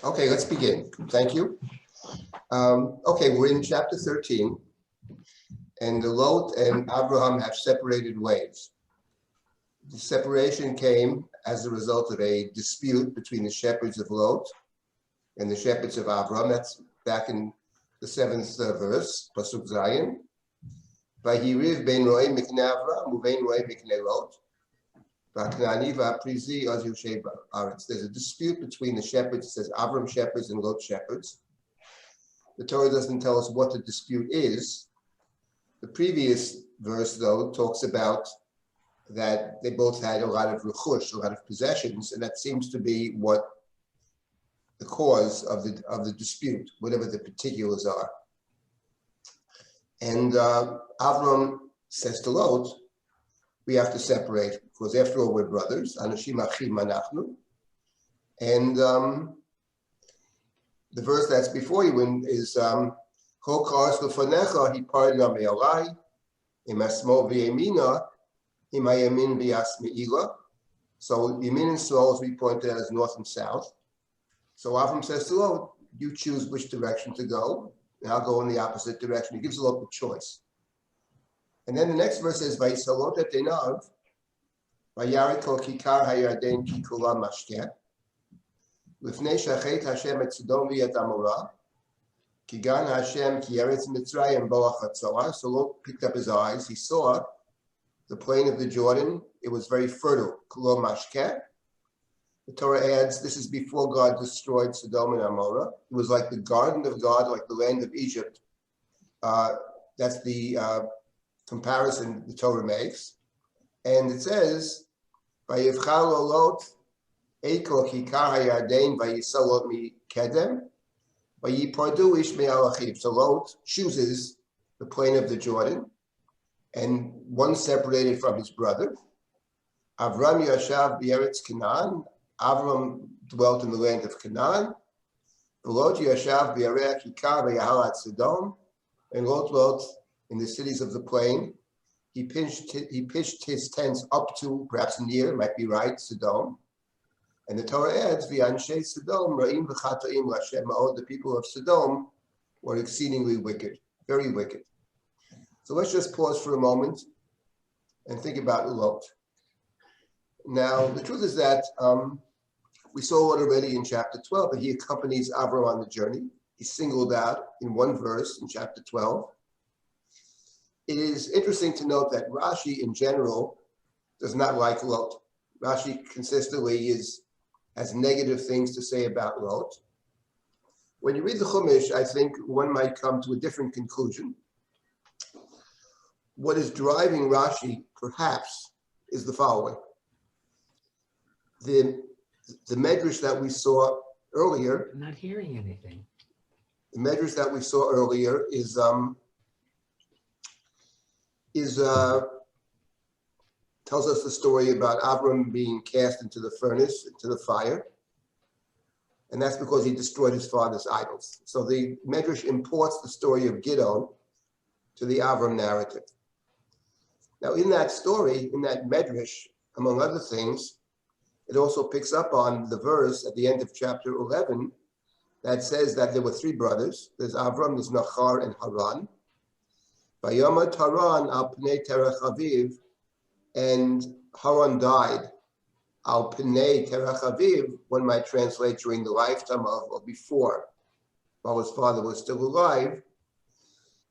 Okay, let's begin. Thank you. Okay, we're in chapter 13, and the Lot and Abraham have separated ways. The separation came as a result of a dispute between the shepherds of Lot and the shepherds of Abraham. That's back in the 7th verse, Pasuk Zayin. Vayiriv ben roe miknei Avraham uvein roe miknei Lot. There's a dispute between the shepherds. It says Avram shepherds and Lot shepherds. The Torah doesn't tell us what the dispute is. The previous verse, though, talks about that they both had a lot of rechush, a lot of possessions, and that seems to be what the cause of the dispute, whatever the particulars are. And Avram says to Lot, we have to separate, because after all, we're brothers. Anashim achim anachnu. And the verse that's before you is Kol karas lefanecha hiparna me'alai im hasmol v'yemina im hayamin v'yas me'ila. So Yamin and Smol, as we pointed out, is north and south. So Avram says to Lot, you choose which direction to go, and I'll go in the opposite direction. He gives Lot the choice. And then the next verse says, Vayisalot et einav, vayaret kol kikar hayarden ki kula mashkeh, lifnei shachet Hashem et Sodom v'et Amorah, ki gan Hashem ki eretz Mitzrayim boach hatzoah. So Lot picked up his eyes. He saw the plain of the Jordan. It was very fertile, kula mashkeh. The Torah adds, this is before God destroyed Sodom and Amorah. It was like the garden of God, like the land of Egypt. That's the comparison the Torah makes. And it says, Vayivchal Lot Eiko Kikar Hayarden Vayisalot Mi Kedem Vayipardu Ish Me'alachiv. So Lot chooses the plain of the Jordan, and one separated from his brother. Avram Yashav B'Eretz Canaan. Avram dwelt in the land of Canaan. Lot Yashav B'Arei Kikar Vayahalat Sodom. And Lot dwelt in the cities of the plain. He pitched his tents up to, perhaps near, might be right, Sodom. And the Torah adds, V'anshe Sodom ra'im v'chatoim l'Hashem ma'od. The people of Sodom were exceedingly wicked, very wicked. So let's just pause for a moment and think about Lot. Now, the truth is that we saw it already in chapter 12, that he accompanies Avram on the journey. He's singled out in one verse in chapter 12. It is interesting to note that Rashi in general does not like Lot. Rashi consistently has negative things to say about Lot. When you read the Chumash, I think one might come to a different conclusion. What is driving Rashi, perhaps, is the following. The medrash that we saw earlier. I'm not hearing anything. The medrash that we saw earlier is tells us the story about Avram being cast into the furnace, into the fire, and that's because he destroyed his father's idols. So the Medrash imports the story of Gideon to the Avram narrative. Now, in that story, in that Medrash, among other things, it also picks up on the verse at the end of chapter 11 that says that there were three brothers. There's Avram, there's Nachar, and Haran. Vayamad Haran al pnei terech aviv, and Haran died al pnei terech aviv. One might translate during the lifetime of or before, while his father was still alive.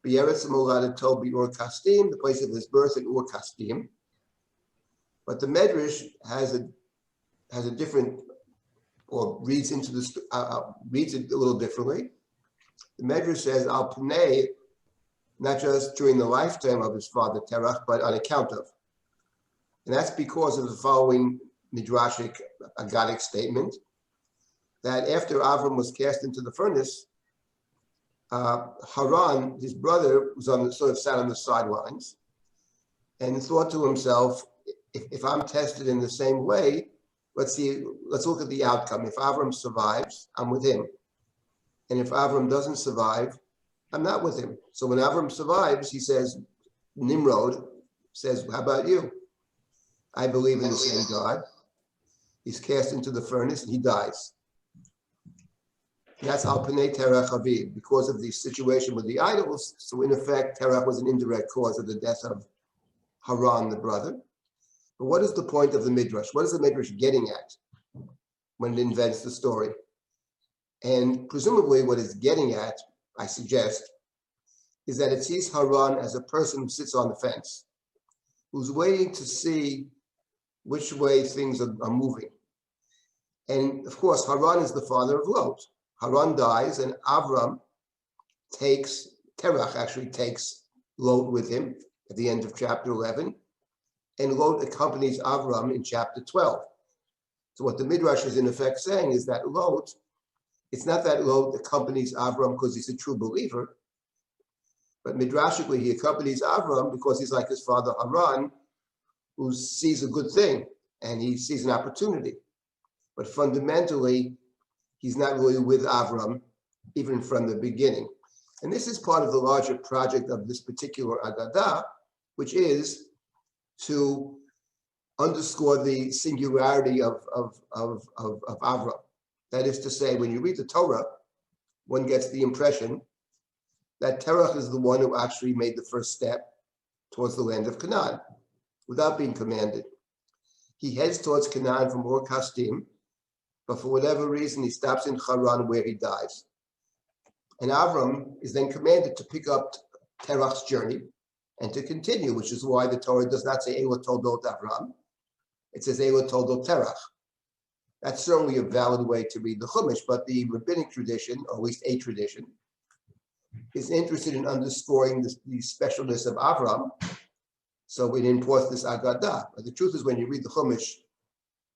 B'eretz moladato b'Ur Kasdim, the place of his birth in Ur Kasdim. But the Medrash has a different, or reads into reads it a little differently. The Medrash says al pnei, not just during the lifetime of his father Terach, but on account of. And that's because of the following midrashic, agadic statement, that after Avram was cast into the furnace, Haran, his brother, was sat on the sidelines and thought to himself, if I'm tested in the same way, let's look at the outcome. If Avram survives, I'm with him. And if Avram doesn't survive, I'm not with him. So when Avram survives, he says, Nimrod says, how about you? I believe in the same God. He's cast into the furnace and he dies. That's al panei terach aviv, because of the situation with the idols. So in effect, terach was an indirect cause of the death of Haran, the brother. But what is the point of the Midrash? What is the Midrash getting at when it invents the story? And presumably what it's getting at, I suggest, is that it sees Haran as a person who sits on the fence, who's waiting to see which way things are moving. And of course, Haran is the father of Lot. Haran dies, and Terach actually takes Lot with him at the end of chapter 11, and Lot accompanies Avram in chapter 12. So what the Midrash is in effect saying is that Lot, it's not that Lot accompanies Avram because he's a true believer, but midrashically he accompanies Avram because he's like his father Haran, who sees a good thing and he sees an opportunity. But fundamentally, he's not really with Avram, even from the beginning. And this is part of the larger project of this particular Agadah, which is to underscore the singularity of Avram. That is to say, when you read the Torah, one gets the impression that Terach is the one who actually made the first step towards the land of Canaan without being commanded. He heads towards Canaan from Ur Kasdim, but for whatever reason, he stops in Haran where he dies. And Avram is then commanded to pick up Terach's journey and to continue, which is why the Torah does not say Eila Toldot Avram. It says Eila Toldot Terach. That's certainly a valid way to read the Chumash, but the rabbinic tradition, or at least a tradition, is interested in underscoring the specialness of Avram, so it imports this Agadah. But the truth is, when you read the Chumash,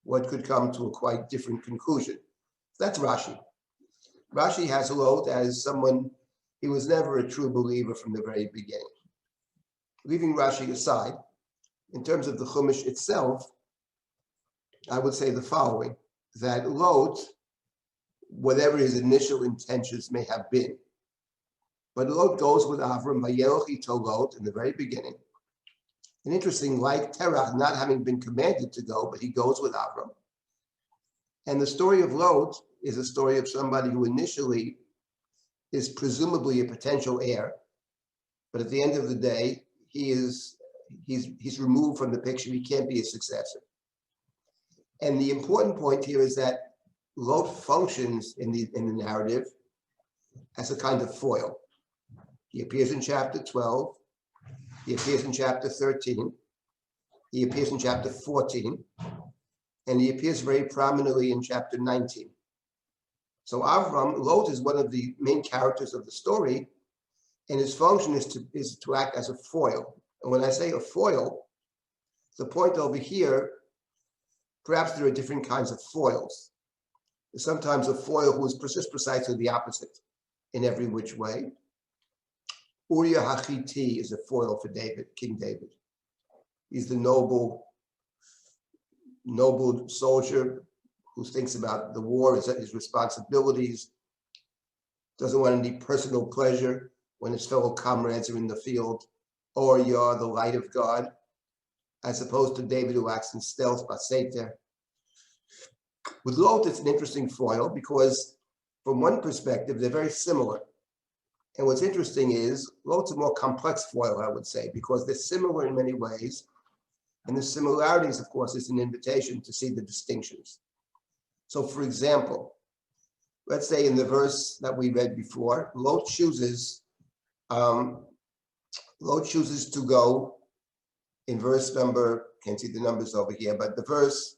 one could come to a quite different conclusion. That's Rashi. Rashi has Lot as someone, he was never a true believer from the very beginning. Leaving Rashi aside, in terms of the Chumash itself, I would say the following, that Lot, whatever his initial intentions may have been, but Lot goes with Avram, Vayeloch ito Lot, in the very beginning. And interesting, like Terach not having been commanded to go, but he goes with Avram. And the story of Lot is a story of somebody who initially is presumably a potential heir, but at the end of the day, he's removed from the picture. He can't be a successor. And the important point here is that Lot functions in the narrative as a kind of foil. He appears in chapter 12. He appears in chapter 13. He appears in chapter 14. And he appears very prominently in chapter 19. So Lot is one of the main characters of the story, and his function is to act as a foil. And when I say a foil, the point over here, perhaps there are different kinds of foils. There's sometimes a foil who is precisely the opposite in every which way. Uriah Hachiti is a foil for David, King David. He's the noble soldier who thinks about the war, his responsibilities, doesn't want any personal pleasure when his fellow comrades are in the field, or you're the light of God, as opposed to David who acts in stealth, baseter. With Lot, it's an interesting foil because from one perspective, they're very similar. And what's interesting is Lot's a more complex foil, I would say, because they're similar in many ways. And the similarities, of course, is an invitation to see the distinctions. So, for example, let's say in the verse that we read before, Lot chooses to go in verse number, can't see the numbers over here, but the verse,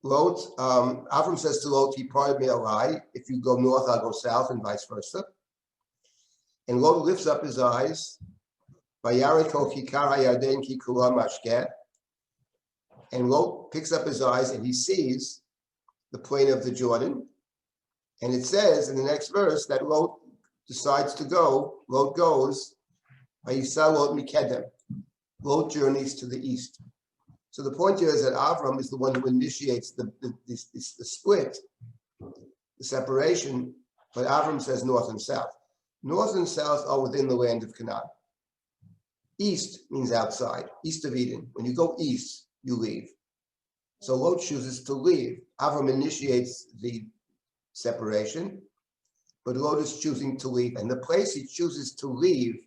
Lot, Avram says to Lot, he parted me a lie. If you go north, I'll go south, and vice versa. And Lot lifts up his eyes, and Lot picks up his eyes and he sees the plain of the Jordan. And it says in the next verse that Lot decides to go. Lot goes, Lot journeys to the east. So the point here is that Avram is the one who initiates the split, the separation, but Avram says north and south. North and south are within the land of Canaan. East means outside, east of Eden. When you go east, you leave. So Lot chooses to leave. Avram initiates the separation, but Lot is choosing to leave. And the place he chooses to leave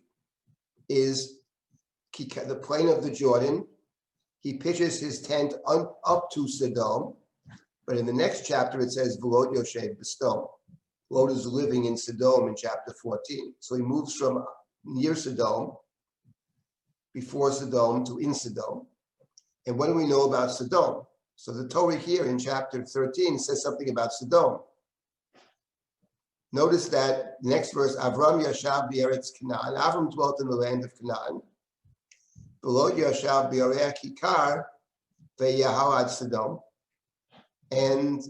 is the plain of the Jordan. He pitches his tent up to Sodom, but in the next chapter it says, V'lot Yoshev B'Sodom. Lot is living in Sodom in chapter 14. So he moves from near Sodom, before Sodom, to in Sodom. And what do we know about Sodom? So the Torah here in chapter 13 says something about Sodom. Notice that next verse, Avram Yashav B'Eretz Canaan. Avram dwelt in the land of Canaan. Below Yashav B'Arei Kikar Ve'Yahal Ad Sodom. And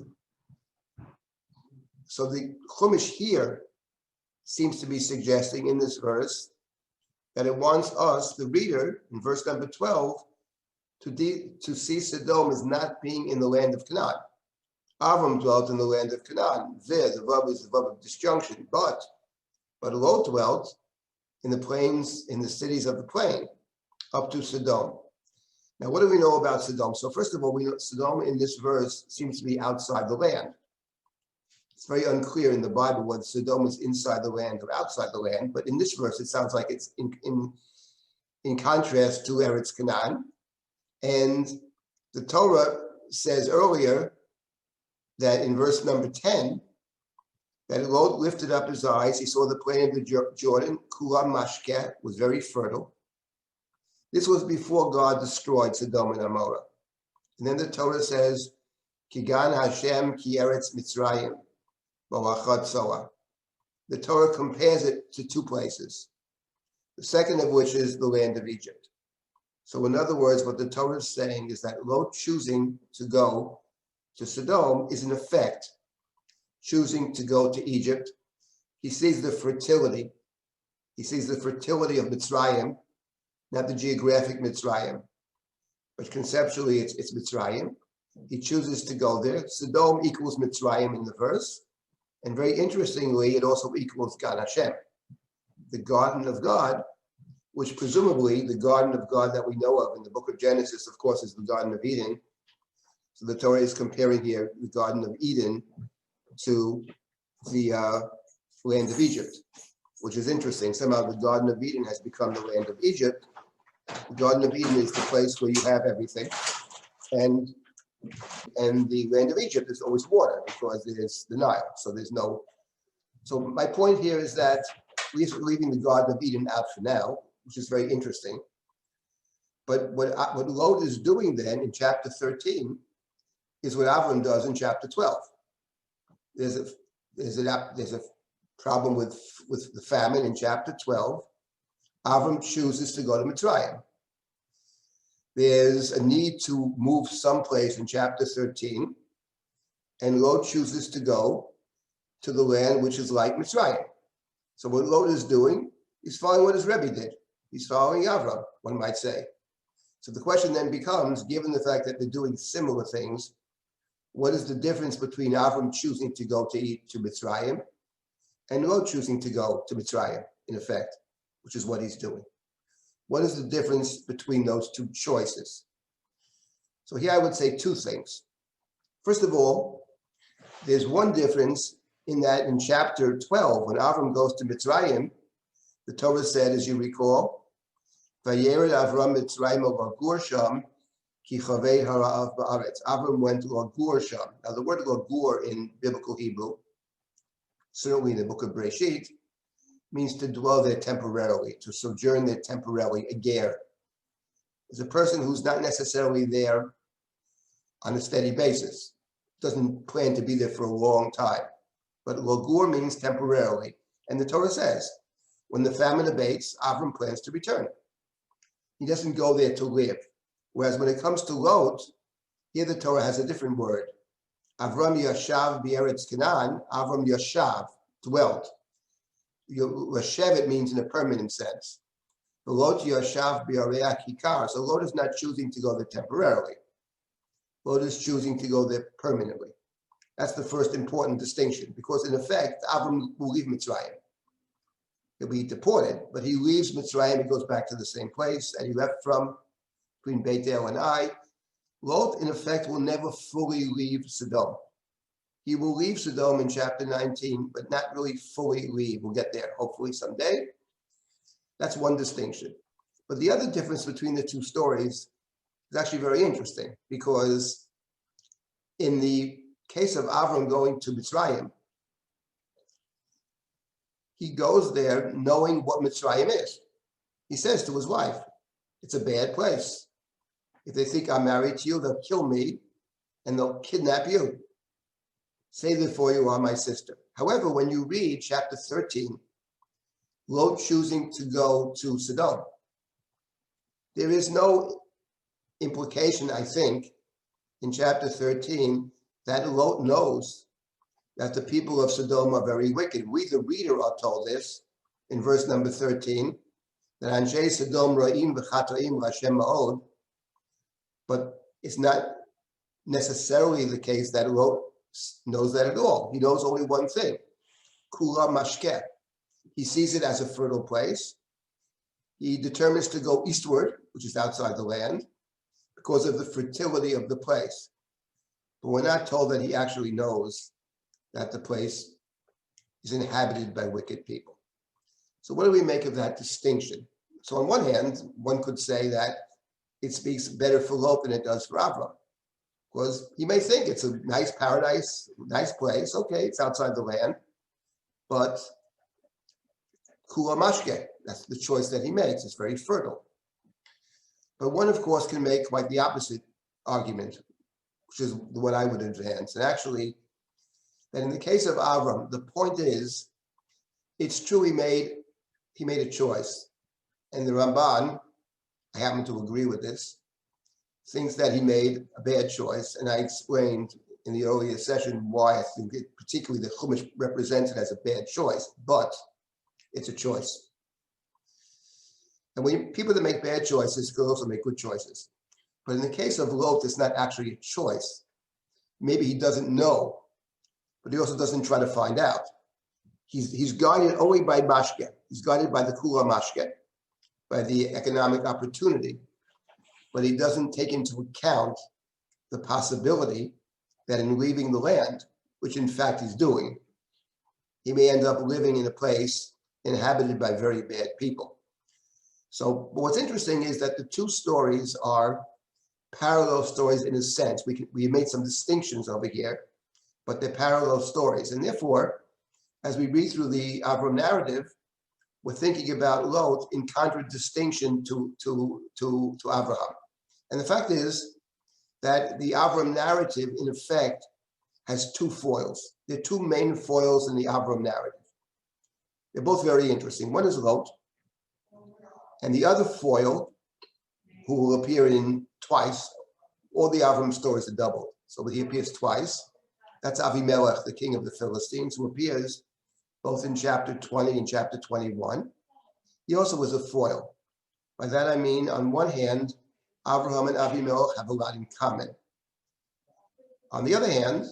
so the Chumash here seems to be suggesting in this verse that it wants us, the reader, in verse number 12, to see Sodom as not being in the land of Canaan. Avram dwelt in the land of Canaan. There, the verb is the verb of disjunction. But Lot dwelt in the plains, in the cities of the plain, up to Sodom. Now, what do we know about Sodom? So first of all, we know Sodom in this verse seems to be outside the land. It's very unclear in the Bible whether Sodom is inside the land or outside the land, but in this verse, it sounds like it's in contrast to Eretz Canaan. And the Torah says earlier that in verse number 10, that Lot lifted up his eyes, he saw the plain of the Jordan, Kula Mashkeh, was very fertile. This was before God destroyed Sodom and Amorah. And then the Torah says, Kigan Hashem ki Eretz Mitzrayim, Balachad Soah. The Torah compares it to two places, the second of which is the land of Egypt. So in other words, what the Torah is saying is that Lot choosing to go to Sodom is in effect choosing to go to Egypt. He sees the fertility. He sees the fertility of Mitzrayim, not the geographic Mitzrayim, but conceptually it's Mitzrayim. He chooses to go there. Sodom equals Mitzrayim in the verse. And very interestingly, it also equals Gan Hashem, the garden of God, which presumably the garden of God that we know of in the book of Genesis, of course, is the Garden of Eden. So the Torah is comparing here the Garden of Eden to the land of Egypt, which is interesting. Somehow the Garden of Eden has become the land of Egypt. The Garden of Eden is the place where you have everything. And the land of Egypt is always water because there's the Nile. So there's no. So my point here is that we're leaving the Garden of Eden out for now, which is very interesting. But what Lot is doing then in chapter 13 is what Avram does in chapter 12. There's a problem with the famine in chapter 12. Avram chooses to go to Mitzrayim. There's a need to move someplace in chapter 13, and Lot chooses to go to the land which is like Mitzrayim. So what Lot is doing, he's following what his Rabbi did. He's following Avram, one might say. So the question then becomes, given the fact that they're doing similar things, what is the difference between Avram choosing to go to Mitzrayim and Lot choosing to go to Mitzrayim, in effect, which is what he's doing? What is the difference between those two choices? So here I would say two things. First of all, there's one difference in that in chapter 12, when Avram goes to Mitzrayim, the Torah said, as you recall, Vayered Avram Mitzrayim lagur sham ki chavei hara'av ba'aretz. Avram went to lagur sham. Now the word lagur in biblical Hebrew, certainly in the book of Bereshit, means to dwell there temporarily, to sojourn there temporarily, a ger. Is a person who's not necessarily there on a steady basis, doesn't plan to be there for a long time. But lagur means temporarily. And the Torah says, when the famine abates, Avram plans to return. He doesn't go there to live. Whereas when it comes to Lot, here the Torah has a different word. Avram yashav b'eretz Canaan, Avram yashav, dwelt. Yashevet means in a permanent sense. Lot yashav b'arei kikar. So Lot is not choosing to go there temporarily. Lot is choosing to go there permanently. That's the first important distinction, because in effect, Avram will leave Mitzrayim. He'll be deported, but he leaves Mitzrayim, he goes back to the same place that he left from, between Beit El and Ai. Lot, in effect, will never fully leave Sodom. He will leave Sodom in chapter 19, but not really fully leave. We'll get there hopefully someday. That's one distinction. But the other difference between the two stories is actually very interesting, because in the case of Avram going to Mitzrayim, he goes there knowing what Mitzrayim is. He says to his wife, it's a bad place. If they think I'm married to you, they'll kill me and they'll kidnap you. Say therefore you are my sister. However, when you read chapter 13, Lot choosing to go to Sodom, there is no implication, I think, in chapter 13 that Lot knows that the people of Sodom are very wicked. We, the reader, are told this in verse number 13, that Anshe Sodom Ra'im v'chatoim Hashem ma'od, but it's not necessarily the case that Lot knows that at all. He knows only one thing, Kula Mashkeh. He sees it as a fertile place. He determines to go eastward, which is outside the land, because of the fertility of the place. But we're not told that he actually knows that the place is inhabited by wicked people. So what do we make of that distinction? So on one hand, one could say that it speaks better for Lot than it does for Avram, because he may think it's a nice paradise, nice place. Okay, it's outside the land, but Kula Mashke, that's the choice that he makes. It's very fertile. But one, of course, can make quite the opposite argument, which is what I would advance. And actually, that in the case of Avram, the point is, it's true he made a choice. And the Ramban, I happen to agree with this, thinks that he made a bad choice. And I explained in the earlier session why I think it, particularly the Chumash represents it as a bad choice, but it's a choice. And when people that make bad choices could also make good choices. But in the case of Lot, it's not actually a choice. Maybe he doesn't know, but he also doesn't try to find out. He's guided only by mashke. He's guided by the kula mashke, by the economic opportunity, but he doesn't take into account the possibility that in leaving the land, which in fact he's doing, he may end up living in a place inhabited by very bad people. So what's interesting is that the two stories are parallel stories in a sense. We made some distinctions over here, but they're parallel stories. And therefore, as we read through the Avram narrative, we're thinking about Lot in contradistinction to Abraham. And the fact is that the Avram narrative, in effect, has two foils. There are two main foils in the Avram narrative. They're both very interesting. One is Lot, and the other foil, who will appear in twice, all the Avram stories are doubled. So he appears twice. That's Avimelech, the king of the Philistines, who appears both in chapter 20 and chapter 21. He also was a foil. By that I mean, on one hand, Abraham and Avimelech have a lot in common. On the other hand,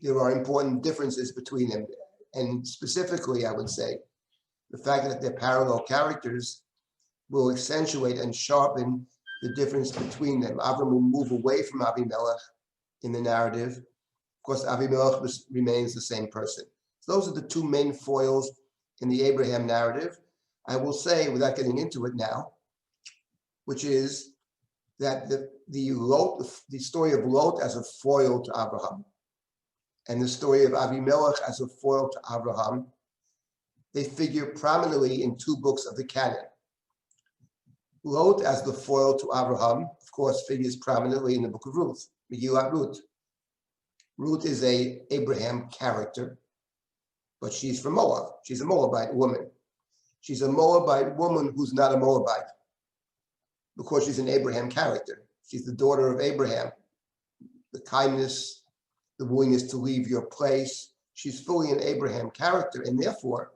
there are important differences between them. And specifically, I would say, the fact that they're parallel characters will accentuate and sharpen the difference between them. Avram will move away from Avimelech in the narrative. Of course, Avimelech remains the same person. So those are the two main foils in the Abraham narrative. I will say, without getting into it now, which is that the story of Lot as a foil to Abraham and the story of Avimelech as a foil to Abraham, they figure prominently in two books of the canon. Lot as the foil to Abraham, of course, figures prominently in the book of Ruth, Megillat Ruth. Ruth is an Abraham character, but she's from Moab. She's a Moabite woman. She's a Moabite woman who's not a Moabite because she's an Abraham character. She's the daughter of Abraham. The kindness, the willingness to leave your place. She's fully an Abraham character, and therefore,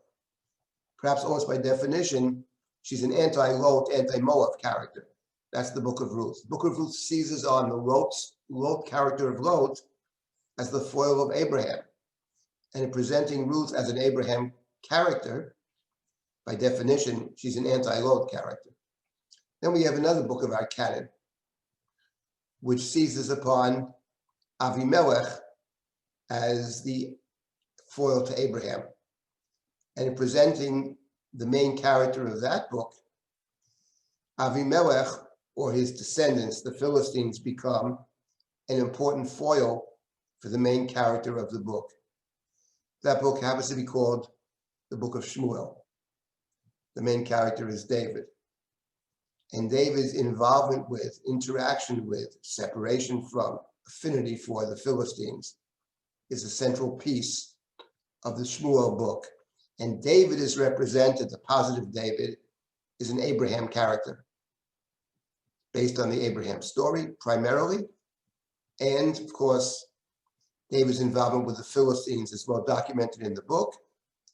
perhaps almost by definition, she's an anti-Lot, anti-Moab character. That's the book of Ruth. The book of Ruth seizes on the Lot character of Lot as the foil of Abraham. And in presenting Ruth as an Abraham character, by definition, she's an anti-Lot character. Then we have another book of our canon, which seizes upon Avimelech as the foil to Abraham. And in presenting the main character of that book, Avimelech, or his descendants, the Philistines, become an important foil for the main character of the book. That book happens to be called the Book of Shmuel. The main character is David. And David's involvement with, interaction with, separation from, affinity for the Philistines is a central piece of the Shmuel book. And David is represented, the positive David, is an Abraham character, based on the Abraham story primarily. And of course, David's involvement with the Philistines is well documented in the book.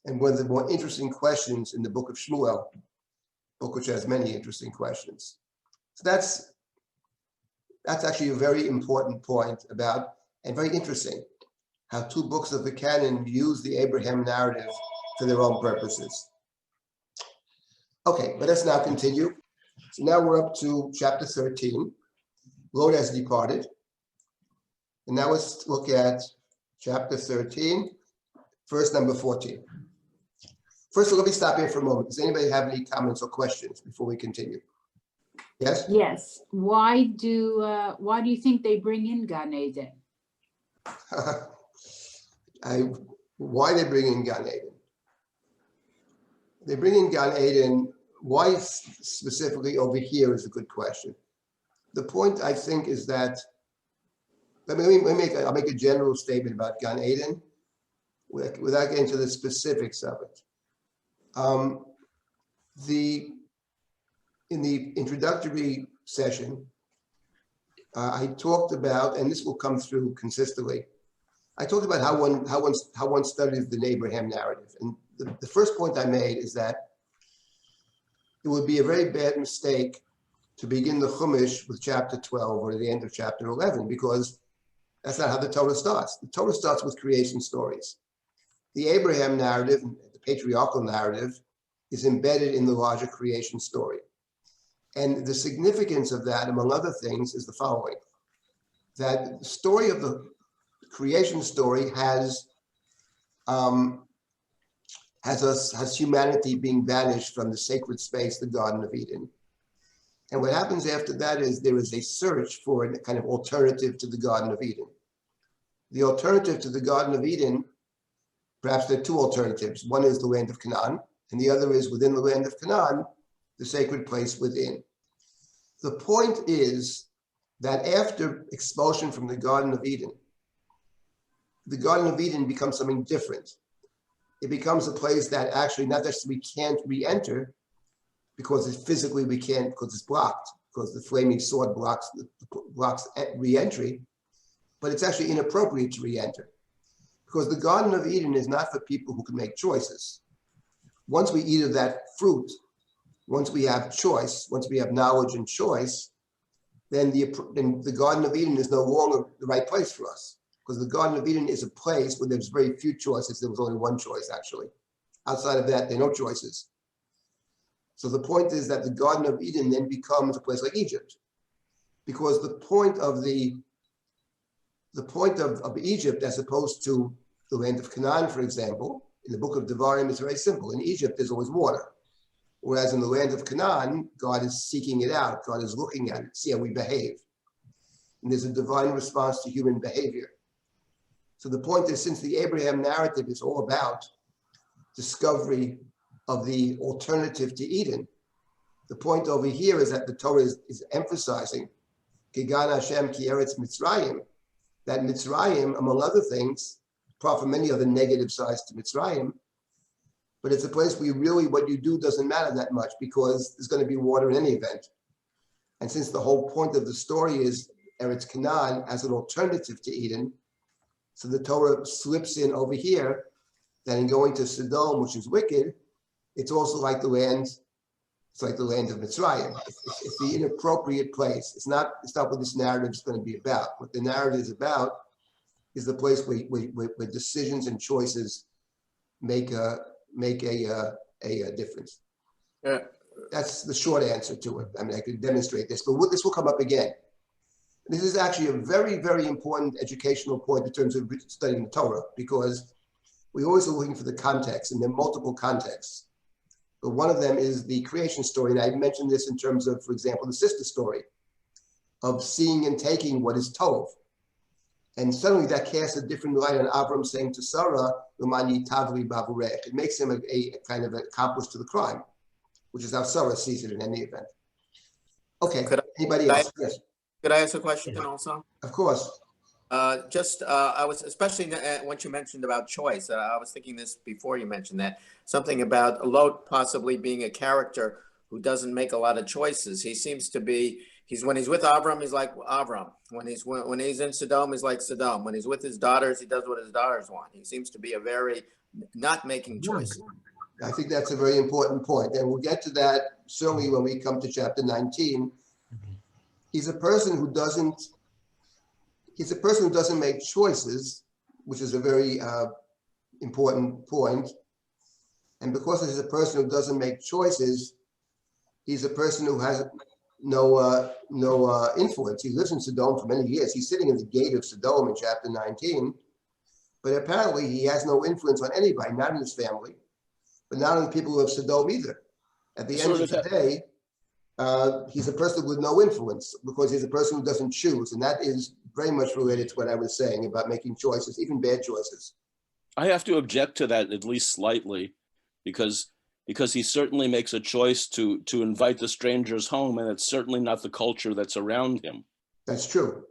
And one of the more interesting questions in the book of Shmuel, book which has many interesting questions. So that's actually a very important point about, and very interesting, how two books of the canon use the Abraham narrative for their own purposes. Okay, but let's now continue. So now we're up to chapter 13. Lord has departed. And now let's look at chapter 13, verse number 14. First of all, let me stop here for a moment. Does anybody have any comments or questions before we continue? Yes? Yes. Why do you think they bring in Gan Eden? Why they bring in Gan Eden? They bring in Gan Eden. Why specifically over here is a good question. The point, I think, is that, I'll make a general statement about Gan Eden without getting into the specifics of it. In the introductory session, I talked about, and this will come through consistently, I talked about how one studies the Abraham narrative. And the first point I made is that it would be a very bad mistake to begin the Chumash with chapter 12 or the end of chapter 11, because that's not how the Torah starts. The Torah starts with creation stories. The Abraham narrative, the patriarchal narrative, is embedded in the larger creation story. And the significance of that, among other things, is the following: that the story of the creation story has humanity being banished from the sacred space, the Garden of Eden. And what happens after that is there is a search for a kind of alternative to the Garden of Eden. The alternative to the Garden of Eden, perhaps there are two alternatives. One is the land of Canaan, and the other is within the land of Canaan, the sacred place within. The point is that after expulsion from the Garden of Eden becomes something different. It becomes a place that actually not just we can't re-enter because physically we can't, because it's blocked, because the flaming sword blocks re-entry, but it's actually inappropriate to re-enter. Because the Garden of Eden is not for people who can make choices. Once we eat of that fruit, once we have choice, once we have knowledge and choice, then the Garden of Eden is no longer the right place for us. Because the Garden of Eden is a place where there's very few choices. There was only one choice, actually. Outside of that, there are no choices. So the point is that the Garden of Eden then becomes a place like Egypt. Because the point of Egypt, as opposed to the land of Canaan, for example, in the book of Devarim, is very simple. In Egypt, there's always water. Whereas in the land of Canaan, God is seeking it out. God is looking at it, see how we behave. And there's a divine response to human behavior. So the point is, since the Abraham narrative is all about discovery of the alternative to Eden, the point over here is that the Torah is emphasizing Kigan Hashem ki eretz Mitzrayim, that Mitzrayim, among other things, apart from many other negative sides to Mitzrayim, but it's a place where really what you do doesn't matter that much because there's going to be water in any event. And since the whole point of the story is Eretz Canaan as an alternative to Eden, so the Torah slips in over here that in going to Sodom, which is wicked, it's also like the land. It's like the land of Mitzrayim. It's the inappropriate place. It's not what this narrative is going to be about. What the narrative is about is the place where decisions and choices make a difference. That's the short answer to it. I mean, I could demonstrate this, but this will come up again. This is actually a very, very important educational point in terms of studying the Torah, because we always are looking for the context, and there are multiple contexts. But one of them is the creation story. And I mentioned this in terms of, for example, the sister story of seeing and taking what is Tov. And suddenly that casts a different light on Avram saying to Sarah, it makes him a kind of accomplice to the crime, which is how Sarah sees it in any event. Okay, anybody else? Yes. Could I ask a question also? Of course. I was, especially once you mentioned about choice, I was thinking this before you mentioned that, something about Lot possibly being a character who doesn't make a lot of choices. He seems to be, when he's with Avram, he's like Avram. When he's in Sodom, he's like Sodom. When he's with his daughters, he does what his daughters want. He seems to be a very not making choices. I think that's a very important point, and we'll get to that certainly when we come to chapter 19. He's a person who doesn't make choices, which is a very important point. And because he's a person who doesn't make choices, he's a person who has no influence. He lives in Sodom for many years. He's sitting in the gate of Sodom in chapter 19, but apparently he has no influence on anybody, not in his family, but not on the people of Sodom either. At the end of the day, he's a person with no influence because he's a person who doesn't choose. And that is very much related to what I was saying about making choices, even bad choices. I have to object to that at least slightly, because he certainly makes a choice to invite the strangers home, and it's certainly not the culture that's around him. That's true.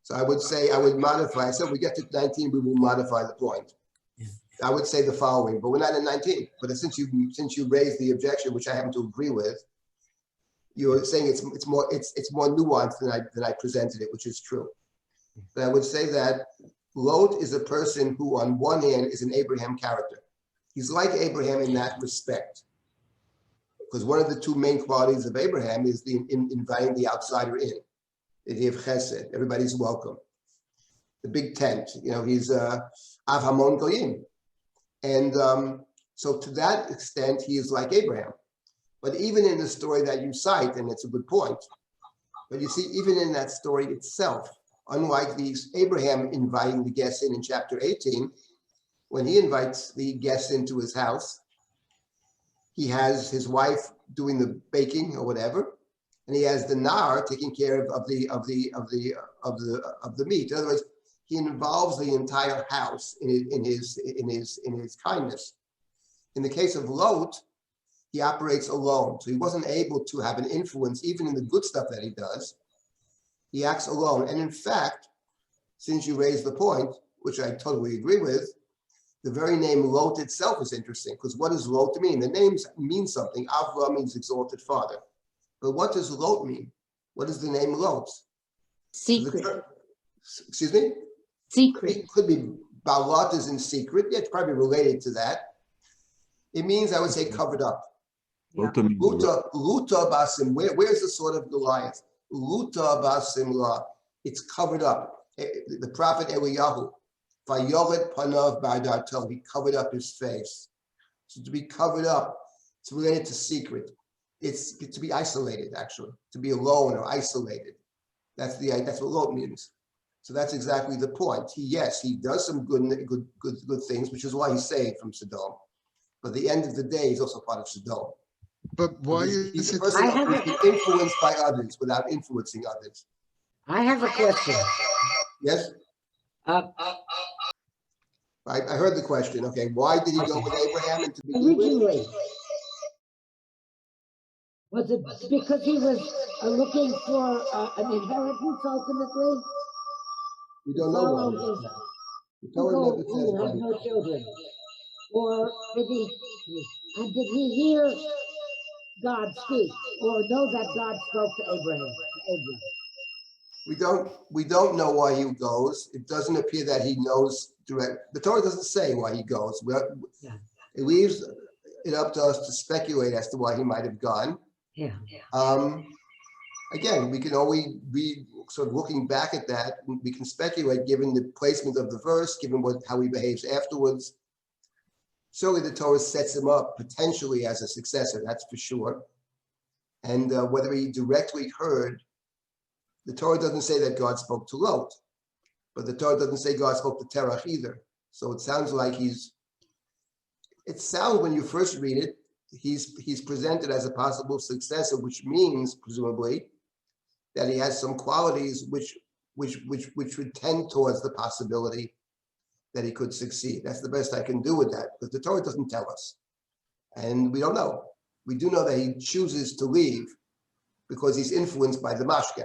So I would say, I would modify. So we get to 19, we will modify the point. I would say the following, but we're not in 19. But since you raised the objection, which I happen to agree with, you're saying it's more nuanced than I presented it, which is true. But I would say that Lot is a person who, on one hand, is an Abraham character. He's like Abraham in that respect, because one of the two main qualities of Abraham is inviting the outsider in. The of Chesed, everybody's welcome. The big tent, he's Av Hamon Goyim, and so to that extent, he is like Abraham. But even in the story that you cite, and it's a good point, but you see, even in that story itself, unlike these Abraham inviting the guests in chapter 18, when he invites the guests into his house, he has his wife doing the baking or whatever, and he has the nar taking care of the meat. In other words, he involves the entire house in his kindness. In the case of Lot, he operates alone, so he wasn't able to have an influence even in the good stuff that he does. He acts alone, and in fact, since you raised the point, which I totally agree with, the very name Lot itself is interesting, because what does Lot mean? The names mean something. Avram means exalted father. But what does Lot mean? What is the name Lot? Secret. Excuse me? Secret. It could be Balat is in secret. Yeah, it's probably related to that. It means, I would say, covered up. Yeah. Luta basim. Where's the sword of Goliath? Luta basim la. It's covered up. The prophet Eliyahu, Vayolet panav ba'darto. He covered up his face. So to be covered up, it's related to secret. It's to be isolated, actually, to be alone or isolated. That's what Lot means. So that's exactly the point. He does some good things, which is why he's saved from Sodom. But at the end of the day, he's also part of Sodom. But why he's is a it? person who can be influenced by others without influencing others. I have a question. Yes? I heard the question. Okay, why did he go with Abraham and to begin with? Originally, was it because he was looking for an inheritance ultimately? We don't know why. The Torah never says who had no children. Or did he hear God speak, or know that God spoke to Abraham? We don't know why he goes. It doesn't appear that he knows direct. The Torah doesn't say why he goes. It leaves it up to us to speculate as to why he might have gone. Yeah. Again, we can always be sort of looking back at that. We can speculate given the placement of the verse, given how he behaves afterwards. Certainly the Torah sets him up potentially as a successor, that's for sure. And whether he directly heard The Torah doesn't say that God spoke to Lot, but the Torah doesn't say God spoke to Terach either. So it sounds like it sounds when you first read it, he's presented as a possible successor, which means presumably that he has some qualities which would tend towards the possibility that he could succeed. That's the best I can do with that, because the Torah doesn't tell us. And we don't know. We do know that he chooses to leave because he's influenced by the mashke.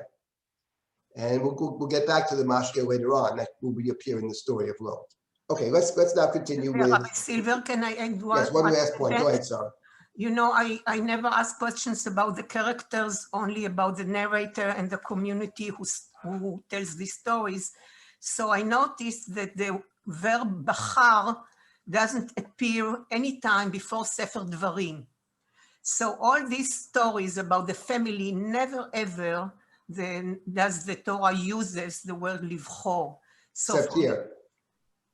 And we'll get back to the mashke later on. That will reappear in the story of Lot. Okay, let's now continue with. Rabbi Silber, can I add one? Yes, one last point. Go ahead, Sarah. You know, I never ask questions about the characters, only about the narrator and the community who tells these stories. So I noticed that the verb bachar doesn't appear anytime before Sefer Dvarim. So all these stories about the family, never ever does the Torah uses the word livchor. So Except here,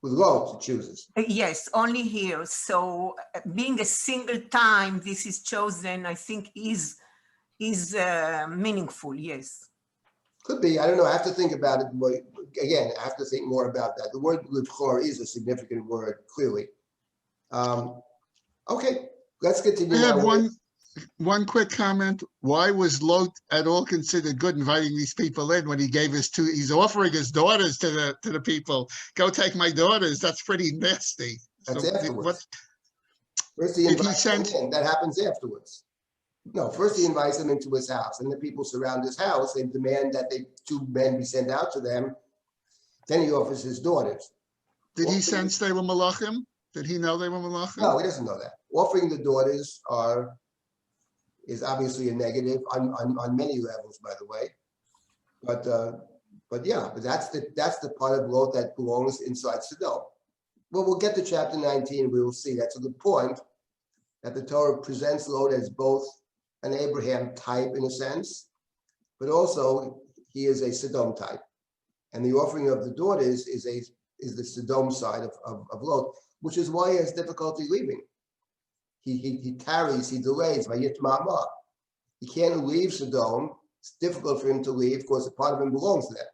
with Lot, it chooses. Yes, only here. So being a single time this is chosen, I think is meaningful, yes. Could be. I don't know. I have to think about it. Again, I have to think more about that. The word livchor is a significant word, clearly. Okay, let's continue. I now. have one quick comment. Why was Lot at all considered good inviting these people in when he gave he's offering his daughters to the people? Go take my daughters. That's pretty nasty. That's So afterwards. First he invites them in. That happens afterwards. No, first he invites them into his house, and the people surround his house. They demand that two men be sent out to them. Then he offers his daughters. Did he sense they were malachim? Did he know they were malachim? No, he doesn't know that. Offering the daughters is obviously a negative on many levels, by the way. But that's the part of Lot that belongs inside Sodom. Well, we'll get to chapter 19. We will see. That's a good point. That the Torah presents Lot as both an Abraham type in a sense, but also he is a Sodom type. And the offering of the daughters is the Sodom side of Lot, which is why he has difficulty leaving. He tarries, he delays. He can't leave Sodom. It's difficult for him to leave because a part of him belongs there.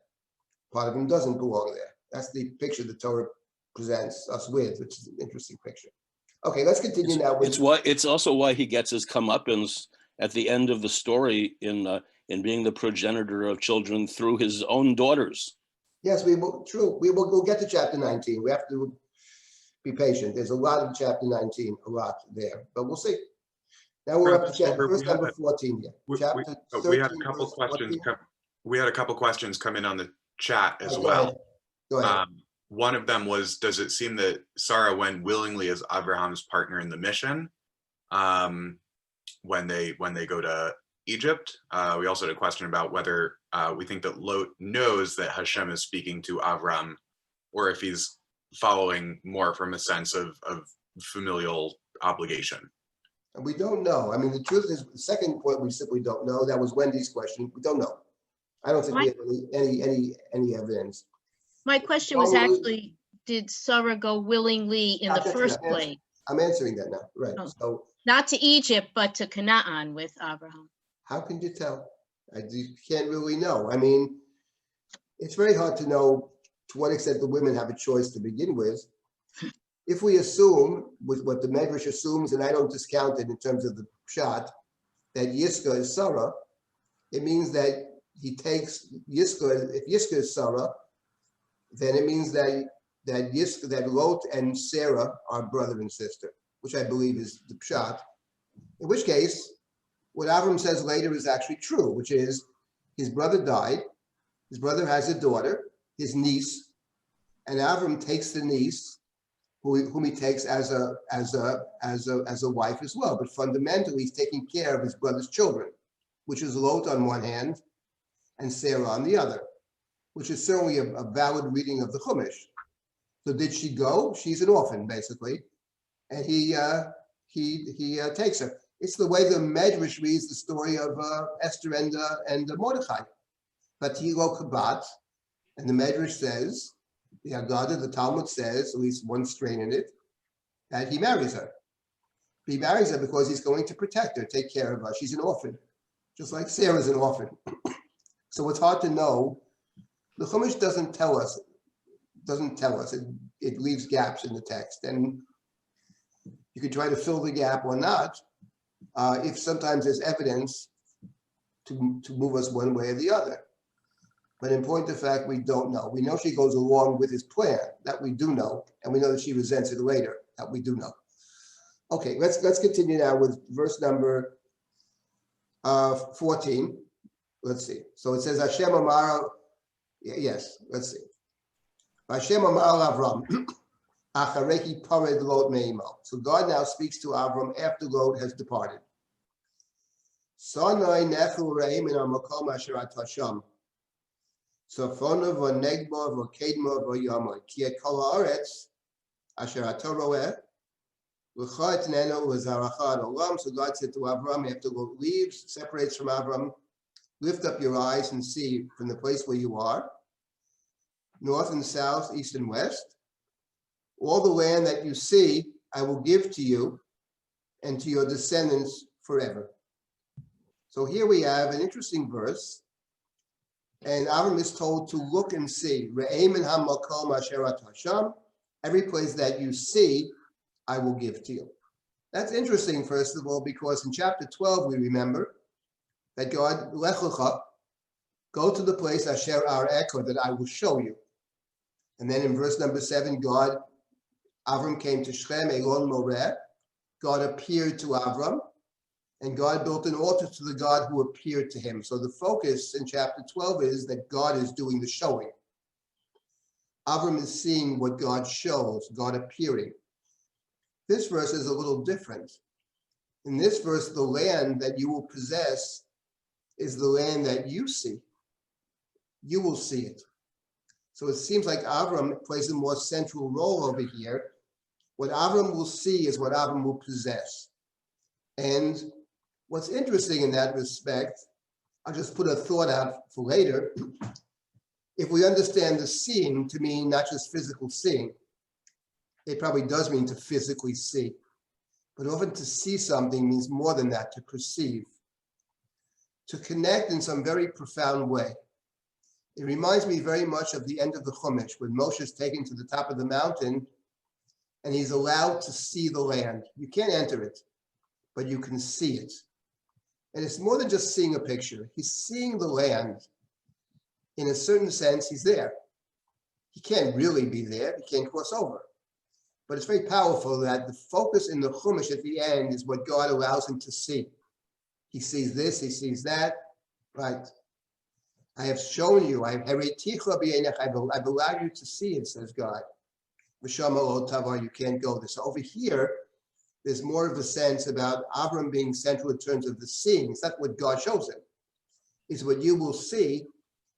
Part of him doesn't belong there. That's the picture the Torah presents us with, which is an interesting picture. Okay, let's continue now. It's also why he gets his comeuppance at the end of the story in being the progenitor of children through his own daughters. Yes, we'll get to chapter 19. We have to be patient. There's a lot of chapter 19, a lot there, but we'll see. Now we're up to verse number 14 here. We had a couple questions. We had a couple questions come in on the chat as well. Go ahead. One of them was, does it seem that Sarah went willingly as Abraham's partner in the mission when they go to Egypt? We also had a question about whether we think that Lot knows that Hashem is speaking to Avram, or if he's following more from a sense of familial obligation. And we don't know. I mean, the truth is, the second point we simply don't know. That was Wendy's question. We don't know. I don't think we have any evidence. My question was actually, did Sarah go willingly in the first place? I'm answering that now. Right. Oh. So not to Egypt, but to Canaan with Abraham. How can you tell? You can't really know. I mean, it's very hard to know to what extent the women have a choice to begin with. If we assume, with what the Medrash assumes, and I don't discount it in terms of the pshat, that Yiscah is Sarah, it means that he takes Yiscah. If Yiscah is Sarah, then it means that Lot and Sarah are brother and sister, which I believe is the pshat. In which case, what Avram says later is actually true, which is his brother died, his brother has a daughter, his niece, and Avram takes the niece, whom he takes as a wife as well. But fundamentally, he's taking care of his brother's children, which is Lot on one hand and Sarah on the other, which is certainly a valid reading of the Chumash. So did she go? She's an orphan, basically, and he takes her. It's the way the Medrash reads the story of Esther and Mordechai. Batilo Kabat, and the Medrash says, the Haggadah, the Talmud says, at least one strain in it, that he marries her. He marries her because he's going to protect her, take care of her. She's an orphan, just like Sarah's an orphan. So it's hard to know. The Chumash doesn't tell us. It leaves gaps in the text, and you could try to fill the gap or not. If sometimes there's evidence to move us one way or the other. But in point of fact, we don't know. We know she goes along with his plan, that we do know, and we know that she resents it later, that we do know. Okay, let's continue now with verse number 14. Let's see. So it says Hashem Amar. Yes, let's see. Hashem Amar Avram. Acharehi pared Lot meimo. So God now speaks to Avram after Lot has departed. Sonai nechu reim in Hamakom asher atasham. Sofona v'negbo v'kedmo v'yamoi. Ki ekol haaretz asher atoroeh. L'cha etneno u'zaracha ad olam. So God said to Avram after Lot leaves, separates from Avram, lift up your eyes and see from the place where you are, north and south, east and west. All the land that you see, I will give to you and to your descendants forever. So here we have an interesting verse, and Avram is told to look and see. Re'eim in hamakom asher atasham. Every place that you see, I will give to you. That's interesting, first of all, because in chapter 12, we remember that God, lech lecha, go to the place asher ar'eka, that I will show you. And then in verse number 7, Avram came to Shechem, Elon Moreh. God appeared to Avram, and God built an altar to the God who appeared to him. So the focus in chapter 12 is that God is doing the showing. Avram is seeing what God shows, God appearing. This verse is a little different. In this verse, the land that you will possess is the land that you see. You will see it. So it seems like Avram plays a more central role over here. What Avram will see is what Avram will possess. And what's interesting in that respect, I'll just put a thought out for later. If we understand the seeing to mean not just physical seeing, it probably does mean to physically see. But often to see something means more than that, to perceive, to connect in some very profound way. It reminds me very much of the end of the Chumash, when Moshe is taken to the top of the mountain and he's allowed to see the land. You can't enter it, but you can see it. And it's more than just seeing a picture. He's seeing the land. In a certain sense, he's there. He can't really be there. He can't cross over. But it's very powerful that the focus in the Chumash at the end is what God allows him to see. He sees this, he sees that, right? I have shown you, I've allowed you to see it, says God. You can't go there. So over here, there's more of a sense about Avram being central in terms of the seeing. It's not what God shows him. It's what you will see.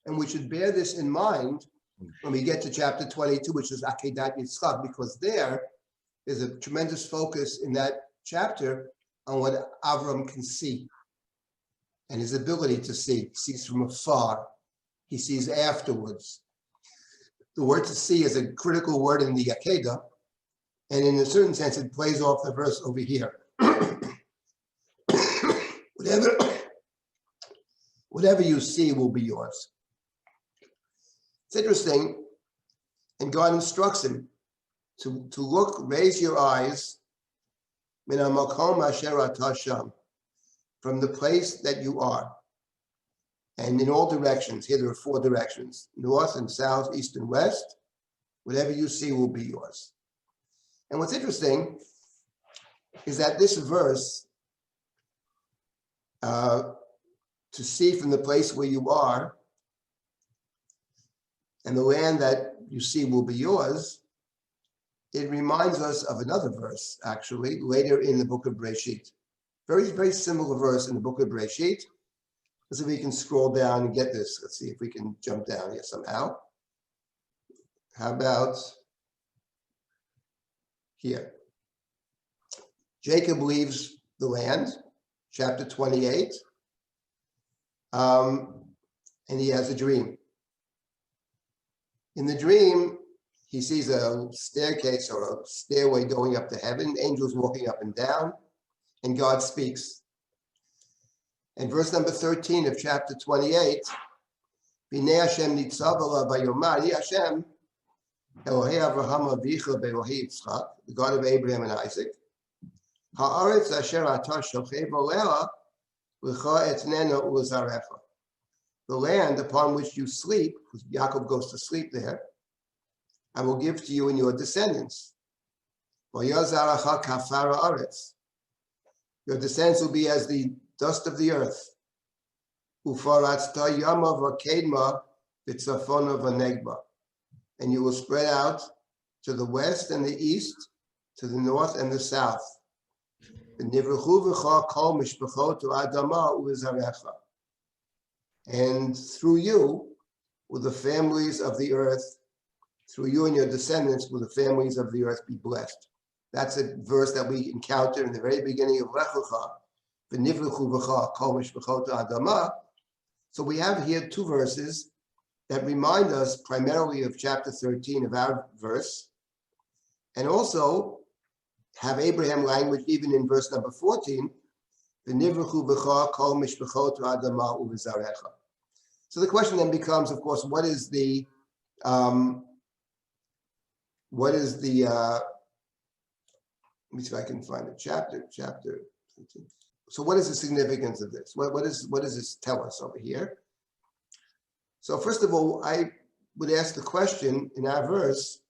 And we should bear this in mind when we get to chapter 22, which is Akedat Yitzchak, because there's a tremendous focus in that chapter on what Avram can see and his ability to see. He sees from afar. He sees afterwards. The word to see is a critical word in the Akedah, and in a certain sense, it plays off the verse over here. Whatever you see will be yours. It's interesting, and God instructs him to look, raise your eyes, min hamakom asher atasham, from the place that you are, and in all directions. Here there are 4 directions: north and south, east and west. Whatever you see will be yours. And what's interesting is that this verse, to see from the place where you are, and the land that you see will be yours, it reminds us of another verse, actually, later in the book of Breshit. Very, very similar verse in the book of Breshit. Let's see if we can scroll down and get this. Let's see if we can jump down here somehow. How about here? Jacob leaves the land, chapter 28, and he has a dream. In the dream, he sees a staircase or a stairway going up to heaven, angels walking up and down, and God speaks. And verse number 13 of chapter 28 V'nei Hashem nitzav alav vayomar, Hi Hashem, Elohei Avraham Avicha Be'Elohei Yitzchak, the God of Abraham and Isaac. Ha'aretz asher atah shochev aleha, l'cha etnena u'lezarecha. The land upon which you sleep, because Yaakov goes to sleep there, I will give to you and your descendants. Your descendants will be as the dust of the earth. And you will spread out to the west and the east, to the north and the south. And through you will the families of the earth, through you and your descendants will the families of the earth be blessed. That's a verse that we encounter in the very beginning of Lech Lecha. So we have here two verses that remind us primarily of chapter 13 of our verse, and also have Abraham language even in verse number 14. So the question then becomes, of course, what is the let me see if I can find a chapter 13. So what is the significance of this? What does this tell us over here? So first of all, I would ask the question in our verse,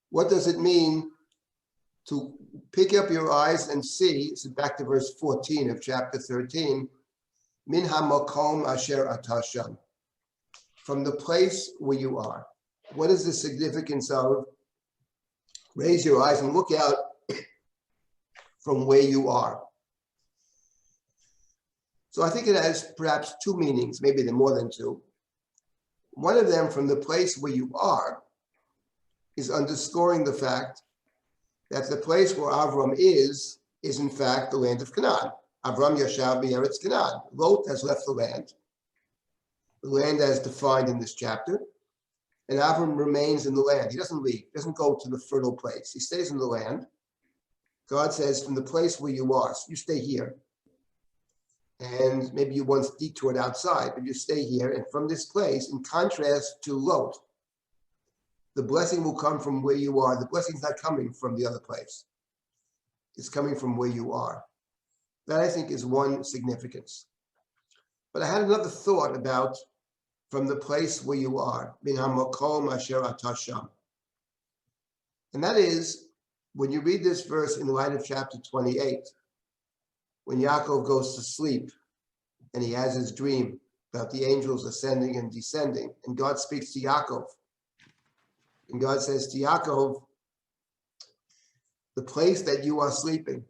what does it mean to pick up your eyes and see, so back to verse 14 of chapter 13, Min Hamakom asher atah sham, from the place where you are. What is the significance of raise your eyes and look out from where you are? So I think it has perhaps two meanings, maybe there are more than two. One of them, from the place where you are, is underscoring the fact that the place where Avram is in fact the land of Canaan. Avram Yashav Be'eretz Canaan. Lot has left the land as defined in this chapter, and Avram remains in the land. He doesn't leave, doesn't go to the fertile place. He stays in the land. God says, from the place where you are, you stay here. And maybe you once detoured outside, but you stay here. And from this place, in contrast to Lot, the blessing will come from where you are. The blessing's not coming from the other place. It's coming from where you are. That, I think, is one significance. But I had another thought about from the place where you are, min hamakom asher atah sham. And that is, when you read this verse in light of chapter 28, when Yaakov goes to sleep and he has his dream about the angels ascending and descending, and God speaks to Yaakov. And God says to Yaakov, the place that you are sleeping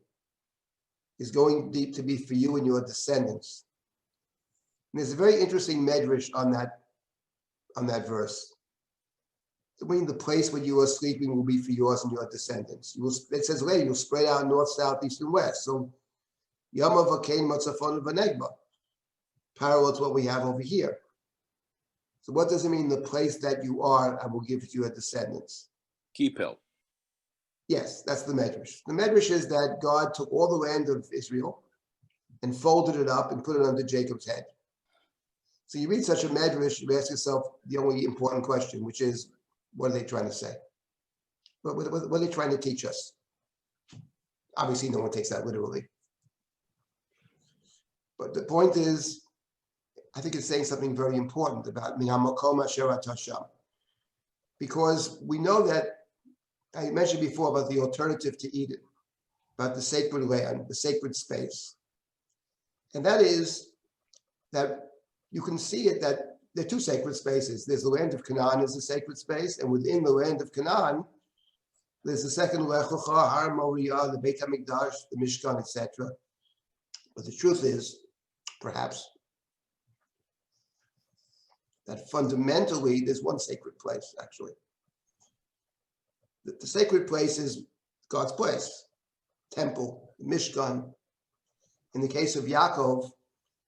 is going deep to be for you and your descendants. And there's a very interesting medrash on that verse. I mean, the place where you are sleeping will be for yours and your descendants. It says later, you'll spread out north, south, east, and west. So, Yama v'kein matzafon v'negba, parallel to what we have over here. So what does it mean, the place that you are, I will give to your descendants? Keep hill. Yes, that's the medrash. The medrash is that God took all the land of Israel and folded it up and put it under Jacob's head. So you read such a medrash, you ask yourself the only important question, which is, what are they trying to say? What are they trying to teach us? Obviously, no one takes that literally. But the point is, I think it's saying something very important about min hamakom asher atah sham. Because we know that, I mentioned before about the alternative to Eden, about the sacred land, the sacred space. And that is that you can see it that there are two sacred spaces. There's the land of Canaan is a sacred space, and within the land of Canaan, there's the second Lech Lecha, Har Moriah, the Beit HaMikdash, the Mishkan, etc. But the truth is, perhaps, that fundamentally there's one sacred place, actually. The sacred place is God's place, temple, Mishkan. In the case of Yaakov,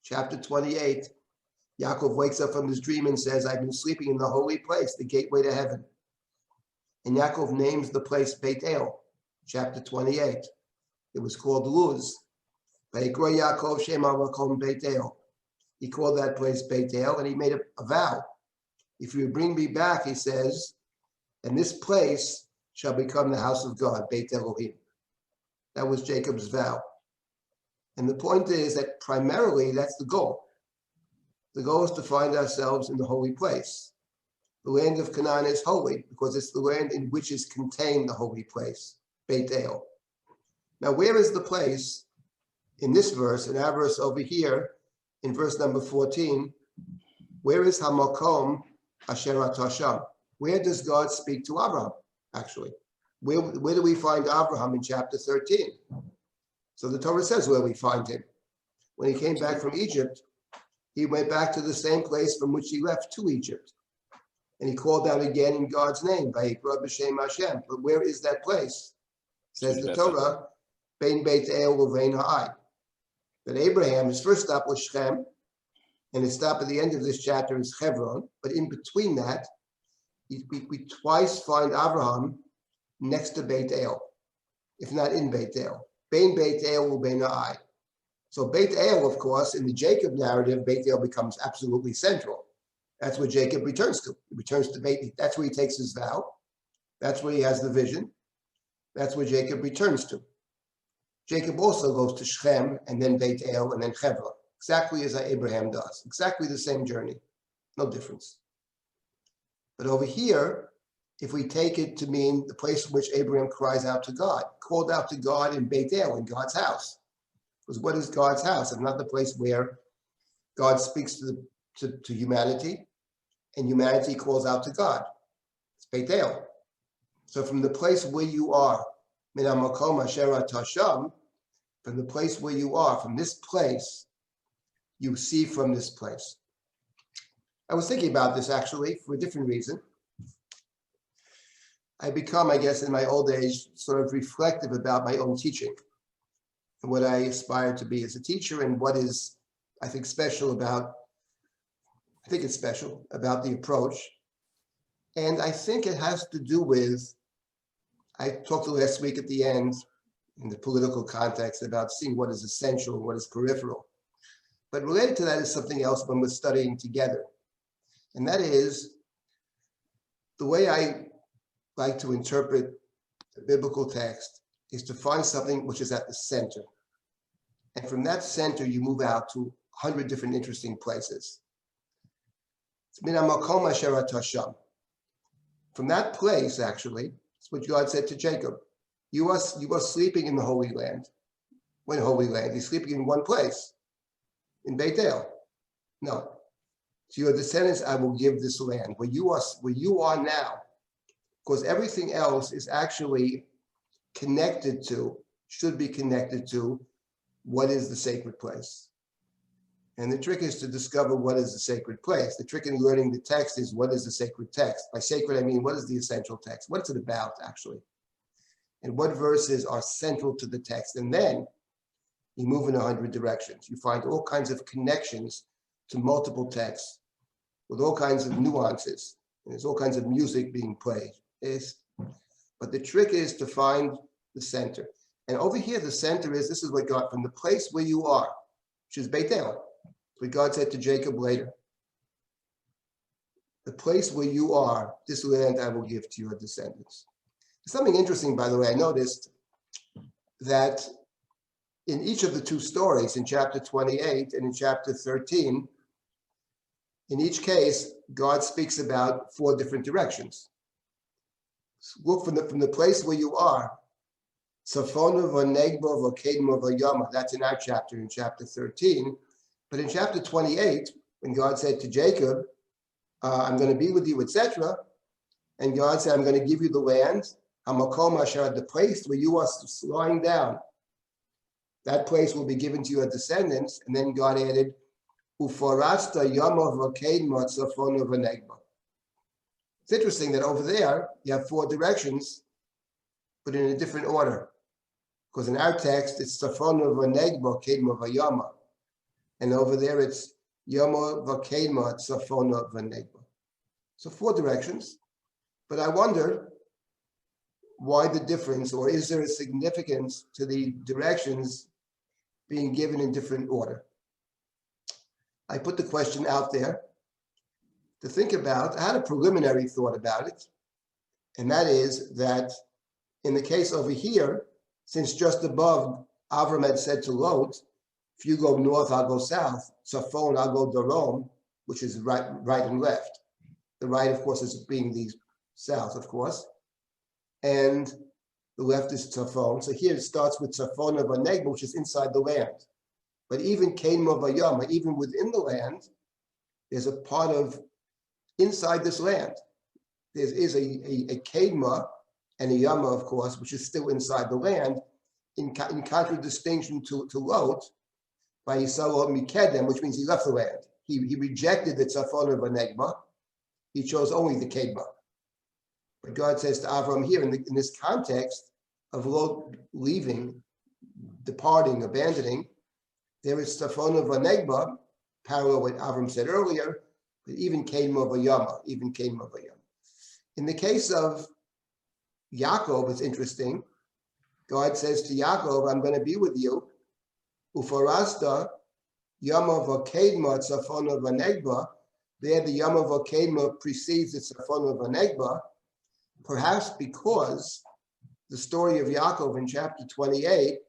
chapter 28, Yaakov wakes up from his dream and says, I've been sleeping in the holy place, the gateway to heaven. And Yaakov names the place Beit El, chapter 28. It was called Luz. Vayikra Yaakov Shem Hamakom Beit El. He called that place Beit El, and he made a vow. If you bring me back, he says, and this place shall become the house of God, Beit Elohim. That was Jacob's vow. And the point is that primarily that's the goal. The goal is to find ourselves in the holy place. The land of Canaan is holy because it's the land in which is contained the holy place, Beit El. Now, where is the place in this verse, in our verse over here, in verse number 14, where is Hamakom Asher Atasham? Where does God speak to Abraham, actually? Where do we find Abraham in chapter 13? So the Torah says where we find him. When he came back from Egypt, he went back to the same place from which he left to Egypt. And he called out again in God's name, Vayikra b'Shem Hashem. But where is that place? Says the Torah, Bein Beit El uvein ha'ai. That Abraham, his first stop was Shechem, and his stop at the end of this chapter is Hebron. But in between that, we twice find Abraham next to Beit El, if not in Beit El. Bein Beit El uvein ha'ai. So Beit El, of course, in the Jacob narrative, Beit El becomes absolutely central. That's where Jacob returns to. He returns to Beit. That's where he takes his vow. That's where he has the vision. That's where Jacob returns to. Jacob also goes to Shechem and then Beit El and then Hebron, exactly as Abraham does. Exactly the same journey. No difference. But over here, if we take it to mean the place in which Abraham cries out to God, called out to God in Beit El, in God's house. Because what is God's house? It's not the place where God speaks to humanity, and humanity calls out to God. It's Beit El. So from the place where you are, min hamakom asher atasham, from the place where you are, from this place, you see from this place. I was thinking about this actually for a different reason. I become, I guess, in my old age, sort of reflective about my own teaching and what I aspire to be as a teacher and what is, I think, special about, I think it's special about the approach. And I think it has to do with, I talked last week at the end in the political context about seeing what is essential and what is peripheral. But related to that is something else when we're studying together. And that is the way I like to interpret the biblical text is to find something which is at the center. And from that center, you move out to 100 different interesting places. It's min hamakom asher atasham. From that place, actually, it's what God said to Jacob. You are sleeping in the Holy Land. When Holy Land? You're sleeping in one place, in Beit El. No. To your descendants, I will give this land where you are now, because everything else is actually connected to, should be connected to, what is the sacred place. And the trick is to discover what is the sacred place. The trick in learning the text is what is the sacred text. By sacred, I mean, what is the essential text? What's it about, actually? And what verses are central to the text? And then you move in 100 directions. You find all kinds of connections to multiple texts with all kinds of nuances. And there's all kinds of music being played. But the trick is to find the center. And over here, the center is, this is what God, from the place where you are, which is Beit El, what God said to Jacob later. The place where you are, this land I will give to your descendants. Something interesting, by the way, I noticed that in each of the two stories, in chapter 28 and in chapter 13, in each case, God speaks about 4 different directions. Look from the place where you are. Safonu v'negbo v'kedmo v'yama. That's in our chapter, in chapter 13. But in chapter 28, when God said to Jacob, I'm going to be with you, etc., and God said, I'm going to give you the land, Hamakom Asher, the place where you are lying down. That place will be given to your descendants. And then God added, Uforasta yama v'kedmo safonu v'negbo. It's interesting that over there, you have 4 directions, but in a different order. Because in our text, it's Safonu v'negbo kedmo v'yama. And over there, it's Yama v'kedmo Safonu v'negbo. So 4 directions. But I wonder why the difference, or is there a significance to the directions being given in different order? I put the question out there to think about. I had a preliminary thought about it, and that is that in the case over here, since just above Avram had said to Lot, if you go north, I'll go south. Tzafon, I'll go Darom, which is right and left. The right, of course, is being the south, of course, and the left is Tzafon. So here it starts with Tzafon of Anegba, which is inside the land. But even Kedma Vayama, even within the land, there's a part of inside this land. There is a Kedma and a Yama, of course, which is still inside the land, in contradistinction to Lot, by Yisrael Mikedem, which means he left the land. He rejected the Tzafon of Anegba. He chose only the Kedma. But God says to Avram here, in this context of Lot leaving, departing, abandoning, there is Tzafon of Anegba, parallel what Avram said earlier, but even Kedma Vayama, even Kedma Vayama. In the case of Yaakov, it's interesting. God says to Yaakov, I'm going to be with you. Ufarasta, Yama Vakedma, Tzafon of Anegba. There, the Yama Vakedma precedes the Tzafon of Anegba, perhaps because the story of Yaakov in chapter 28,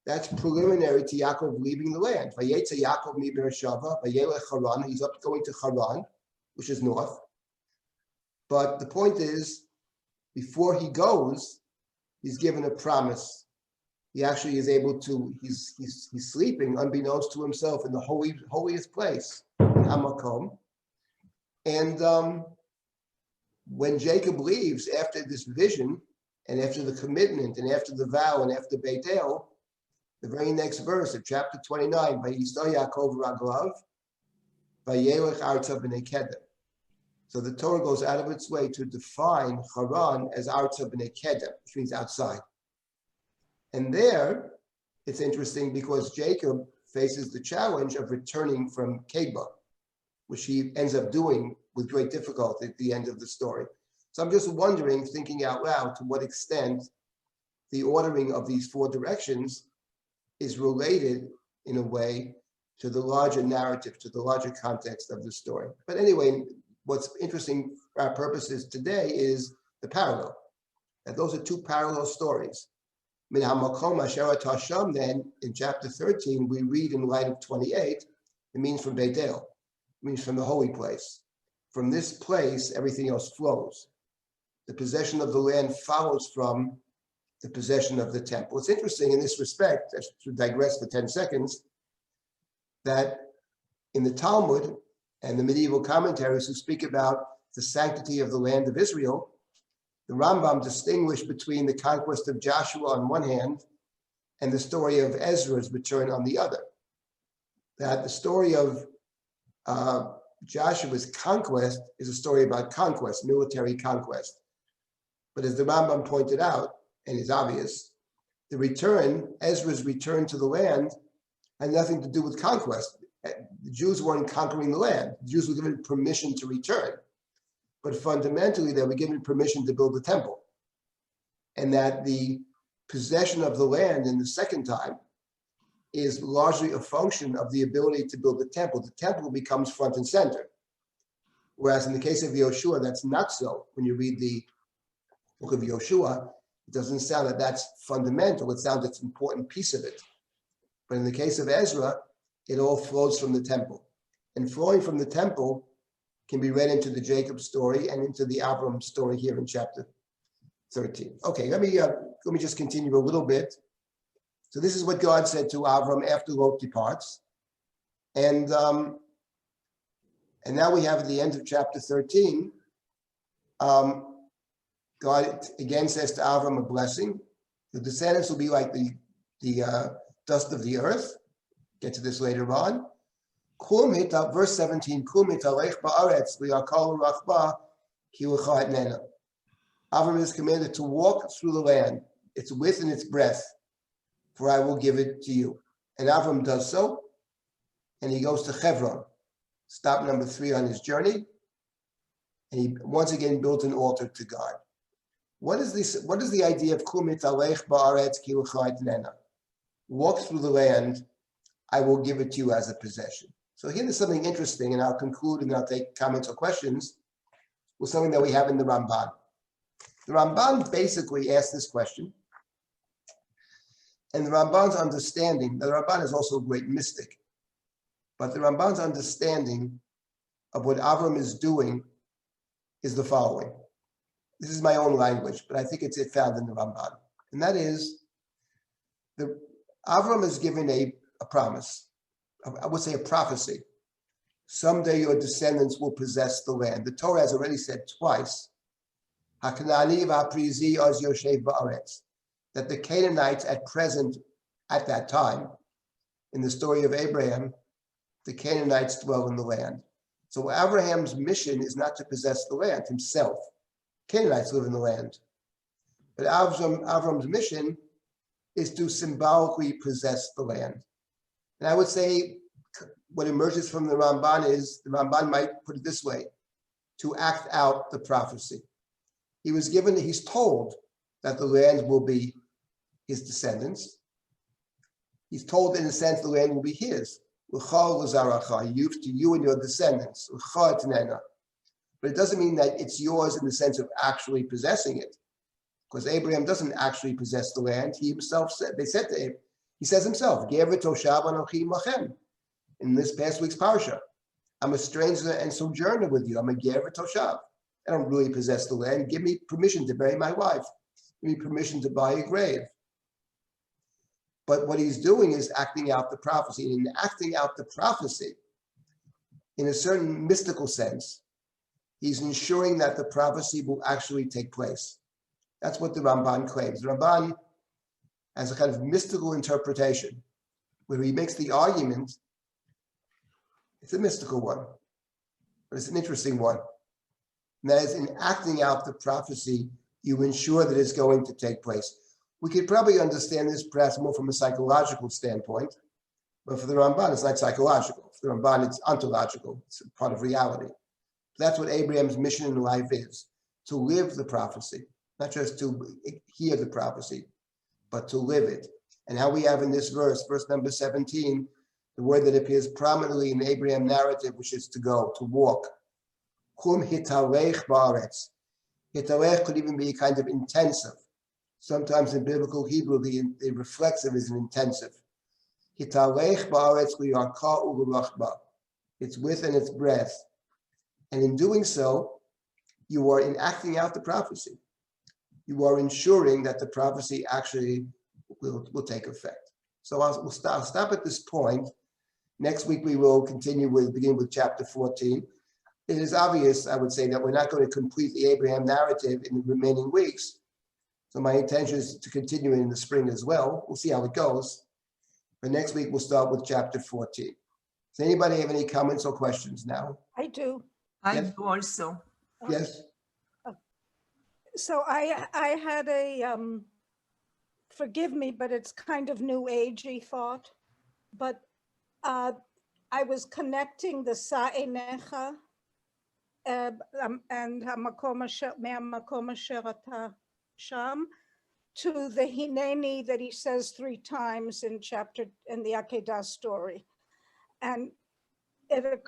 that's preliminary to Yaakov leaving the land. Vayetze Yaakov mi Beersheva, vayelech Haran. He's up going to Haran, which is north. But the point is, before he goes, he's given a promise. He actually is able to, he's sleeping unbeknownst to himself in the holiest place, in Hamakom. And when Jacob leaves after this vision, and after the commitment, and after the vow, and after Beit El, the very next verse of chapter 29, Vayisda Yaakov Raglav, Vayelech Arza B'nei Kedem. So the Torah goes out of its way to define Haran as Arza B'nei Kedem, which means outside. And there, it's interesting because Jacob faces the challenge of returning from Kedma, which he ends up doing with great difficulty at the end of the story. So I'm just wondering, thinking out loud, to what extent the ordering of these four directions is related in a way to the larger narrative, to the larger context of the story. But anyway, what's interesting for our purposes today is the parallel. And those are two parallel stories. Min Hamakom Asherat Hashem, then in chapter 13, we read in light of 28, it means from Beit El, it means from the holy place. From this place, everything else flows. The possession of the land follows from the possession of the temple. It's interesting in this respect, I should digress for 10 seconds, that in the Talmud and the medieval commentaries who speak about the sanctity of the land of Israel, the Rambam distinguished between the conquest of Joshua on one hand and the story of Ezra's return on the other. That the story of Joshua's conquest is a story about conquest, military conquest. But as the Rambam pointed out, and is obvious, the return, Ezra's return to the land, had nothing to do with conquest. The Jews weren't conquering the land. The Jews were given permission to return. But fundamentally, they were given permission to build the temple. And that the possession of the land in the second time is largely a function of the ability to build the temple. The temple becomes front and center. Whereas in the case of Yoshua, that's not so. When you read the book of Yoshua, it doesn't sound that that's fundamental. It sounds it's an important piece of it. But in the case of Ezra, it all flows from the temple. And flowing from the temple can be read into the Jacob story and into the Avram story here in chapter 13. Okay, let me just continue a little bit. So this is what God said to Avram after Lot departs. And now we have at the end of chapter 13, God again says to Avram a blessing. The descendants will be like the dust of the earth. Get to this later on. Verse 17, Avram is commanded to walk through the land, its width and its breadth, for I will give it to you. And Avram does so, and he goes to Hebron, stop number 3 on his journey, and he once again built an altar to God. What is this? What is the idea of walk through the land, I will give it to you as a possession? So here there's something interesting, and I'll conclude and then I'll take comments or questions with something that we have in the Ramban. The Ramban basically asks this question, and the Ramban's understanding, the Ramban is also a great mystic, but the Ramban's understanding of what Avram is doing is the following. This is my own language, but I think it's found in the Ramban. And that is, Avram is given a promise, I would say a prophecy. Someday your descendants will possess the land. The Torah has already said twice, that the Canaanites at present, at that time, in the story of Abraham, the Canaanites dwell in the land. So Abraham's mission is not to possess the land himself. Canaanites live in the land. But Avram's mission is to symbolically possess the land. And I would say what emerges from the Ramban is, the Ramban might put it this way, to act out the prophecy. He's told that the land will be his descendants. He's told in a sense the land will be his. To you and your descendants. But it doesn't mean that it's yours in the sense of actually possessing it. Because Abraham doesn't actually possess the land. He himself said, he says himself, in this past week's parsha, I'm a stranger and sojourner with you. I'm a ger v'toshav. I don't really possess the land. Give me permission to bury my wife. Give me permission to buy a grave. But what he's doing is acting out the prophecy. And in acting out the prophecy, in a certain mystical sense, he's ensuring that the prophecy will actually take place. That's what the Ramban claims. The Ramban has a kind of mystical interpretation where he makes the argument. It's a mystical one, but it's an interesting one. And that is, in acting out the prophecy, you ensure that it's going to take place. We could probably understand this perhaps more from a psychological standpoint, but for the Ramban, it's not psychological. For the Ramban, it's ontological. It's a part of reality. That's what Abraham's mission in life is, to live the prophecy, not just to hear the prophecy, but to live it. And how we have in this verse number 17, the word that appears prominently in the Abraham narrative, which is to go, to walk. Kum hitarech ba'aretz. Hitarech could even be a kind of intensive. Sometimes in biblical Hebrew, the reflexive is an intensive. Hitarech ba'aretz liyarka u'lurachba. It's with and its breath. And in doing so, you are enacting out the prophecy. You are ensuring that the prophecy actually will take effect. So I'll stop at this point. Next week, we will begin with chapter 14. It is obvious, I would say, that we're not going to complete the Abraham narrative in the remaining weeks. So my intention is to continue in the spring as well. We'll see how it goes. But next week, we'll start with chapter 14. Does anybody have any comments or questions now? I do. I Yes. do also. Yes? So I had a, forgive me, but it's kind of new agey thought, but I was connecting the Sa'enecha and Hamakom Asher Ata Sham to the Hineni that he says 3 times in the Akedah story. And it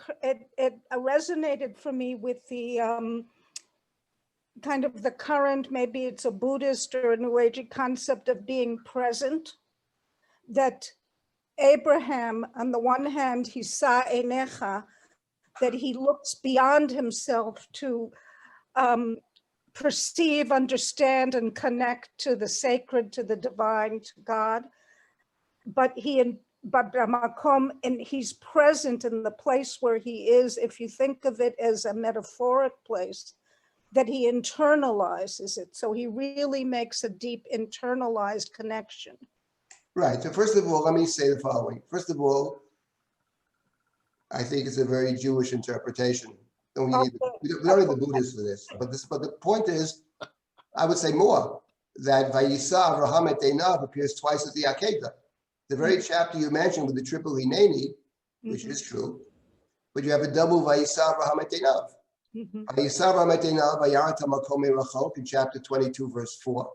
resonated for me with the kind of the current, maybe it's a Buddhist or a New Age concept of being present, that Abraham, on the one hand, he saw Enecha, that he looks beyond himself to perceive, understand, and connect to the sacred, to the divine, to God. But Hamakom, and he's present in the place where he is, if you think of it as a metaphoric place, that he internalizes it. So he really makes a deep internalized connection. Right. So first of all, let me say the following. First of all, I think it's a very Jewish interpretation. We don't need the Buddhists for this. But the point is, I would say more, that Vayisa Avraham et Einav appears twice at the Akedah. The very chapter you mentioned with the triple Hineni, which is true, but you have a double Vayisa Avraham et Einav. Vayisa Avraham et Einav vayarat hamakom merachok in chapter 22, verse 4.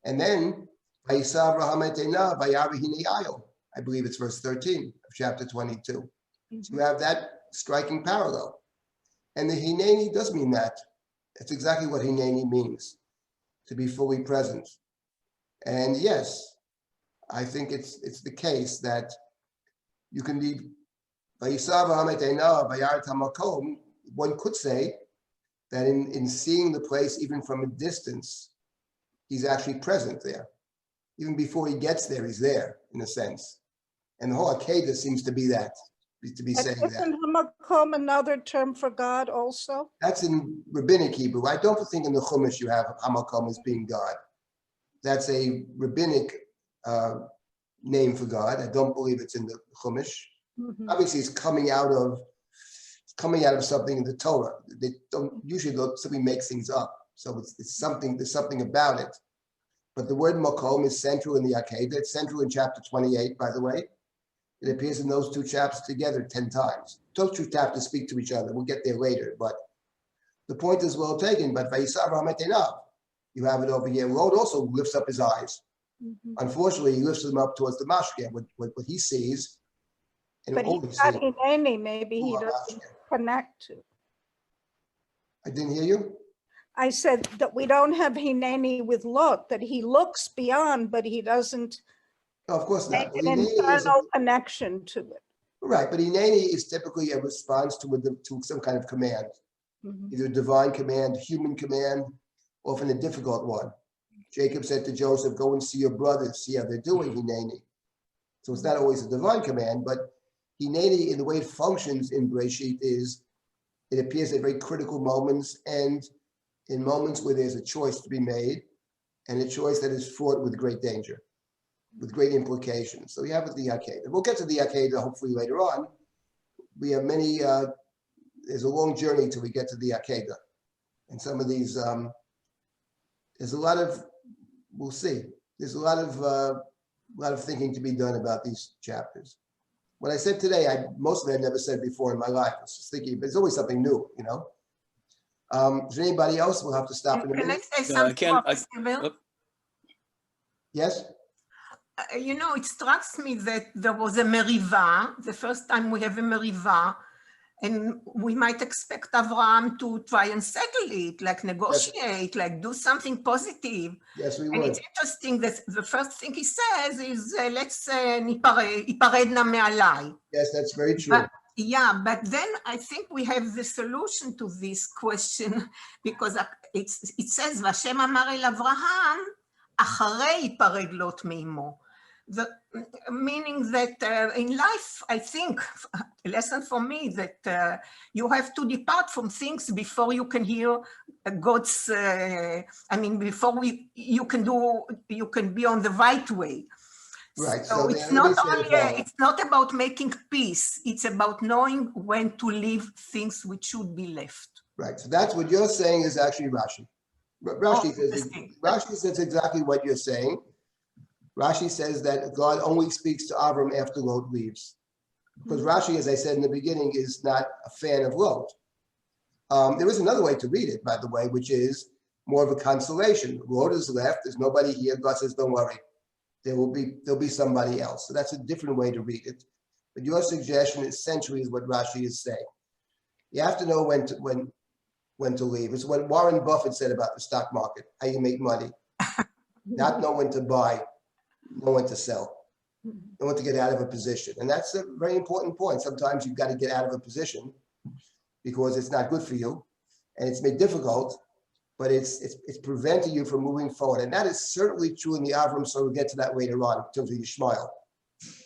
And then Vayisa Avraham et Einav vayarah hinei ayil. I believe it's verse 13 of chapter 22. So you have that striking parallel. And the Hineni does mean that. That's exactly what Hineni means, to be fully present. And yes, I think it's the case that you can be, one could say that in seeing the place, even from a distance, he's actually present there. Even before he gets there, he's there, in a sense. And the whole Akedah seems to be that, to be saying that. Isn't Hamakom another term for God also? That's in rabbinic Hebrew. I don't think in the Chumash you have Hamakom as being God. That's a rabbinic name for God. I don't believe it's in the Chumash. Obviously, it's coming out of something in the Torah. They don't usually simply make things up. So it's something. There's something about it. But the word Makom is central in the Akedah. It's central in chapter 28, by the way. It appears in those two chapters together 10 times. Those two chapters speak to each other. We'll get there later, but the point is well taken. But Vayisav Hamatenav, you have it over here. Lod also lifts up his eyes. Unfortunately, he lifts them up towards the mashke, what he sees. And but he's not Hineni, maybe he doesn't connect to. I didn't hear you. I said that we don't have Hineni with Lot, that he looks beyond, but he doesn't of course not. make an internal connection to it. Right, but Hineni is typically a response to some kind of command, either a divine command, human command, often a difficult one. Jacob said to Joseph, go and see your brothers, see how they're doing, Hineni. So it's not always a divine command, but Hineni, in the way it functions in Bereshit, is it appears at very critical moments and in moments where there's a choice to be made, and a choice that is fraught with great danger, with great implications. So we have the Akedah. We'll get to the Akedah hopefully later on. We have many, there's a long journey till we get to the Akedah. And some of these, there's a lot of, we'll see. There's a lot of thinking to be done about these chapters. What I said today, most of it I've never said before in my life. I was just thinking, but it's always something new, you know? Is there anybody else? We'll have to stop in a minute. Can I say something? Yes? You know, it strikes me that there was a meriva, the first time we have a meriva, and we might expect Avraham to try and settle it, like negotiate, like do something positive. Yes, we would. And it's interesting that the first thing he says is, let's ניפרדנה מעליי. Yes, that's very true. But then I think we have the solution to this question, because it says, והשם אמר אל אברהם, אחרי ייפרד לוט מאמו. Meaning that in life, I think, a lesson for me, that you have to depart from things before you can hear God's, before you can be on the right way. Right. So it's not about making peace. It's about knowing when to leave things which should be left. Right. So that's what you're saying is actually Rashi. Rashi says exactly what you're saying. Rashi says that God only speaks to Avram after Lot leaves. Because Rashi, as I said in the beginning, is not a fan of Lot. There is another way to read it, by the way, which is more of a consolation. Lot is left. There's nobody here. God says, don't worry. There'll be somebody else. So that's a different way to read it. But your suggestion essentially is what Rashi is saying. You have to know when to leave. It's what Warren Buffett said about the stock market, how you make money. Not know when to buy, know when to sell, know when to get out of a position. And that's a very important point. Sometimes you've got to get out of a position because it's not good for you and it's made difficult, but it's preventing you from moving forward. And that is certainly true in the Avram, so we'll get to that later on in terms of Yishmael.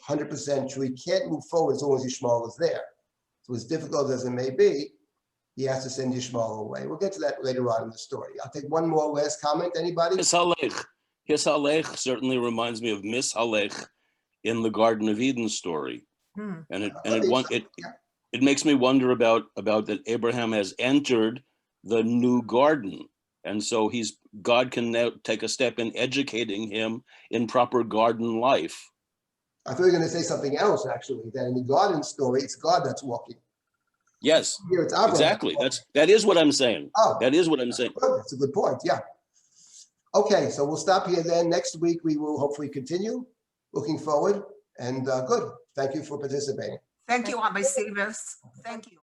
100% true. He can't move forward as long as Yishmael is there. So as difficult as it may be, he has to send Yishmael away. We'll get to that later on in the story. I'll take one more last comment. Anybody? Hishalech certainly reminds me of Mishalech in the Garden of Eden story. And it makes me wonder about that Abraham has entered the new garden. And so God can now take a step in educating him in proper garden life. I thought you were going to say something else, actually, that in the garden story, it's God that's walking. Yes, here it's Abraham. Exactly. That is what I'm saying. Oh, that is what I'm saying. That's a good point. Yeah. Okay, so we'll stop here then. Next week, we will hopefully continue. Looking forward and good. Thank you for participating. Thank you, Rabbi Silber. Thank you.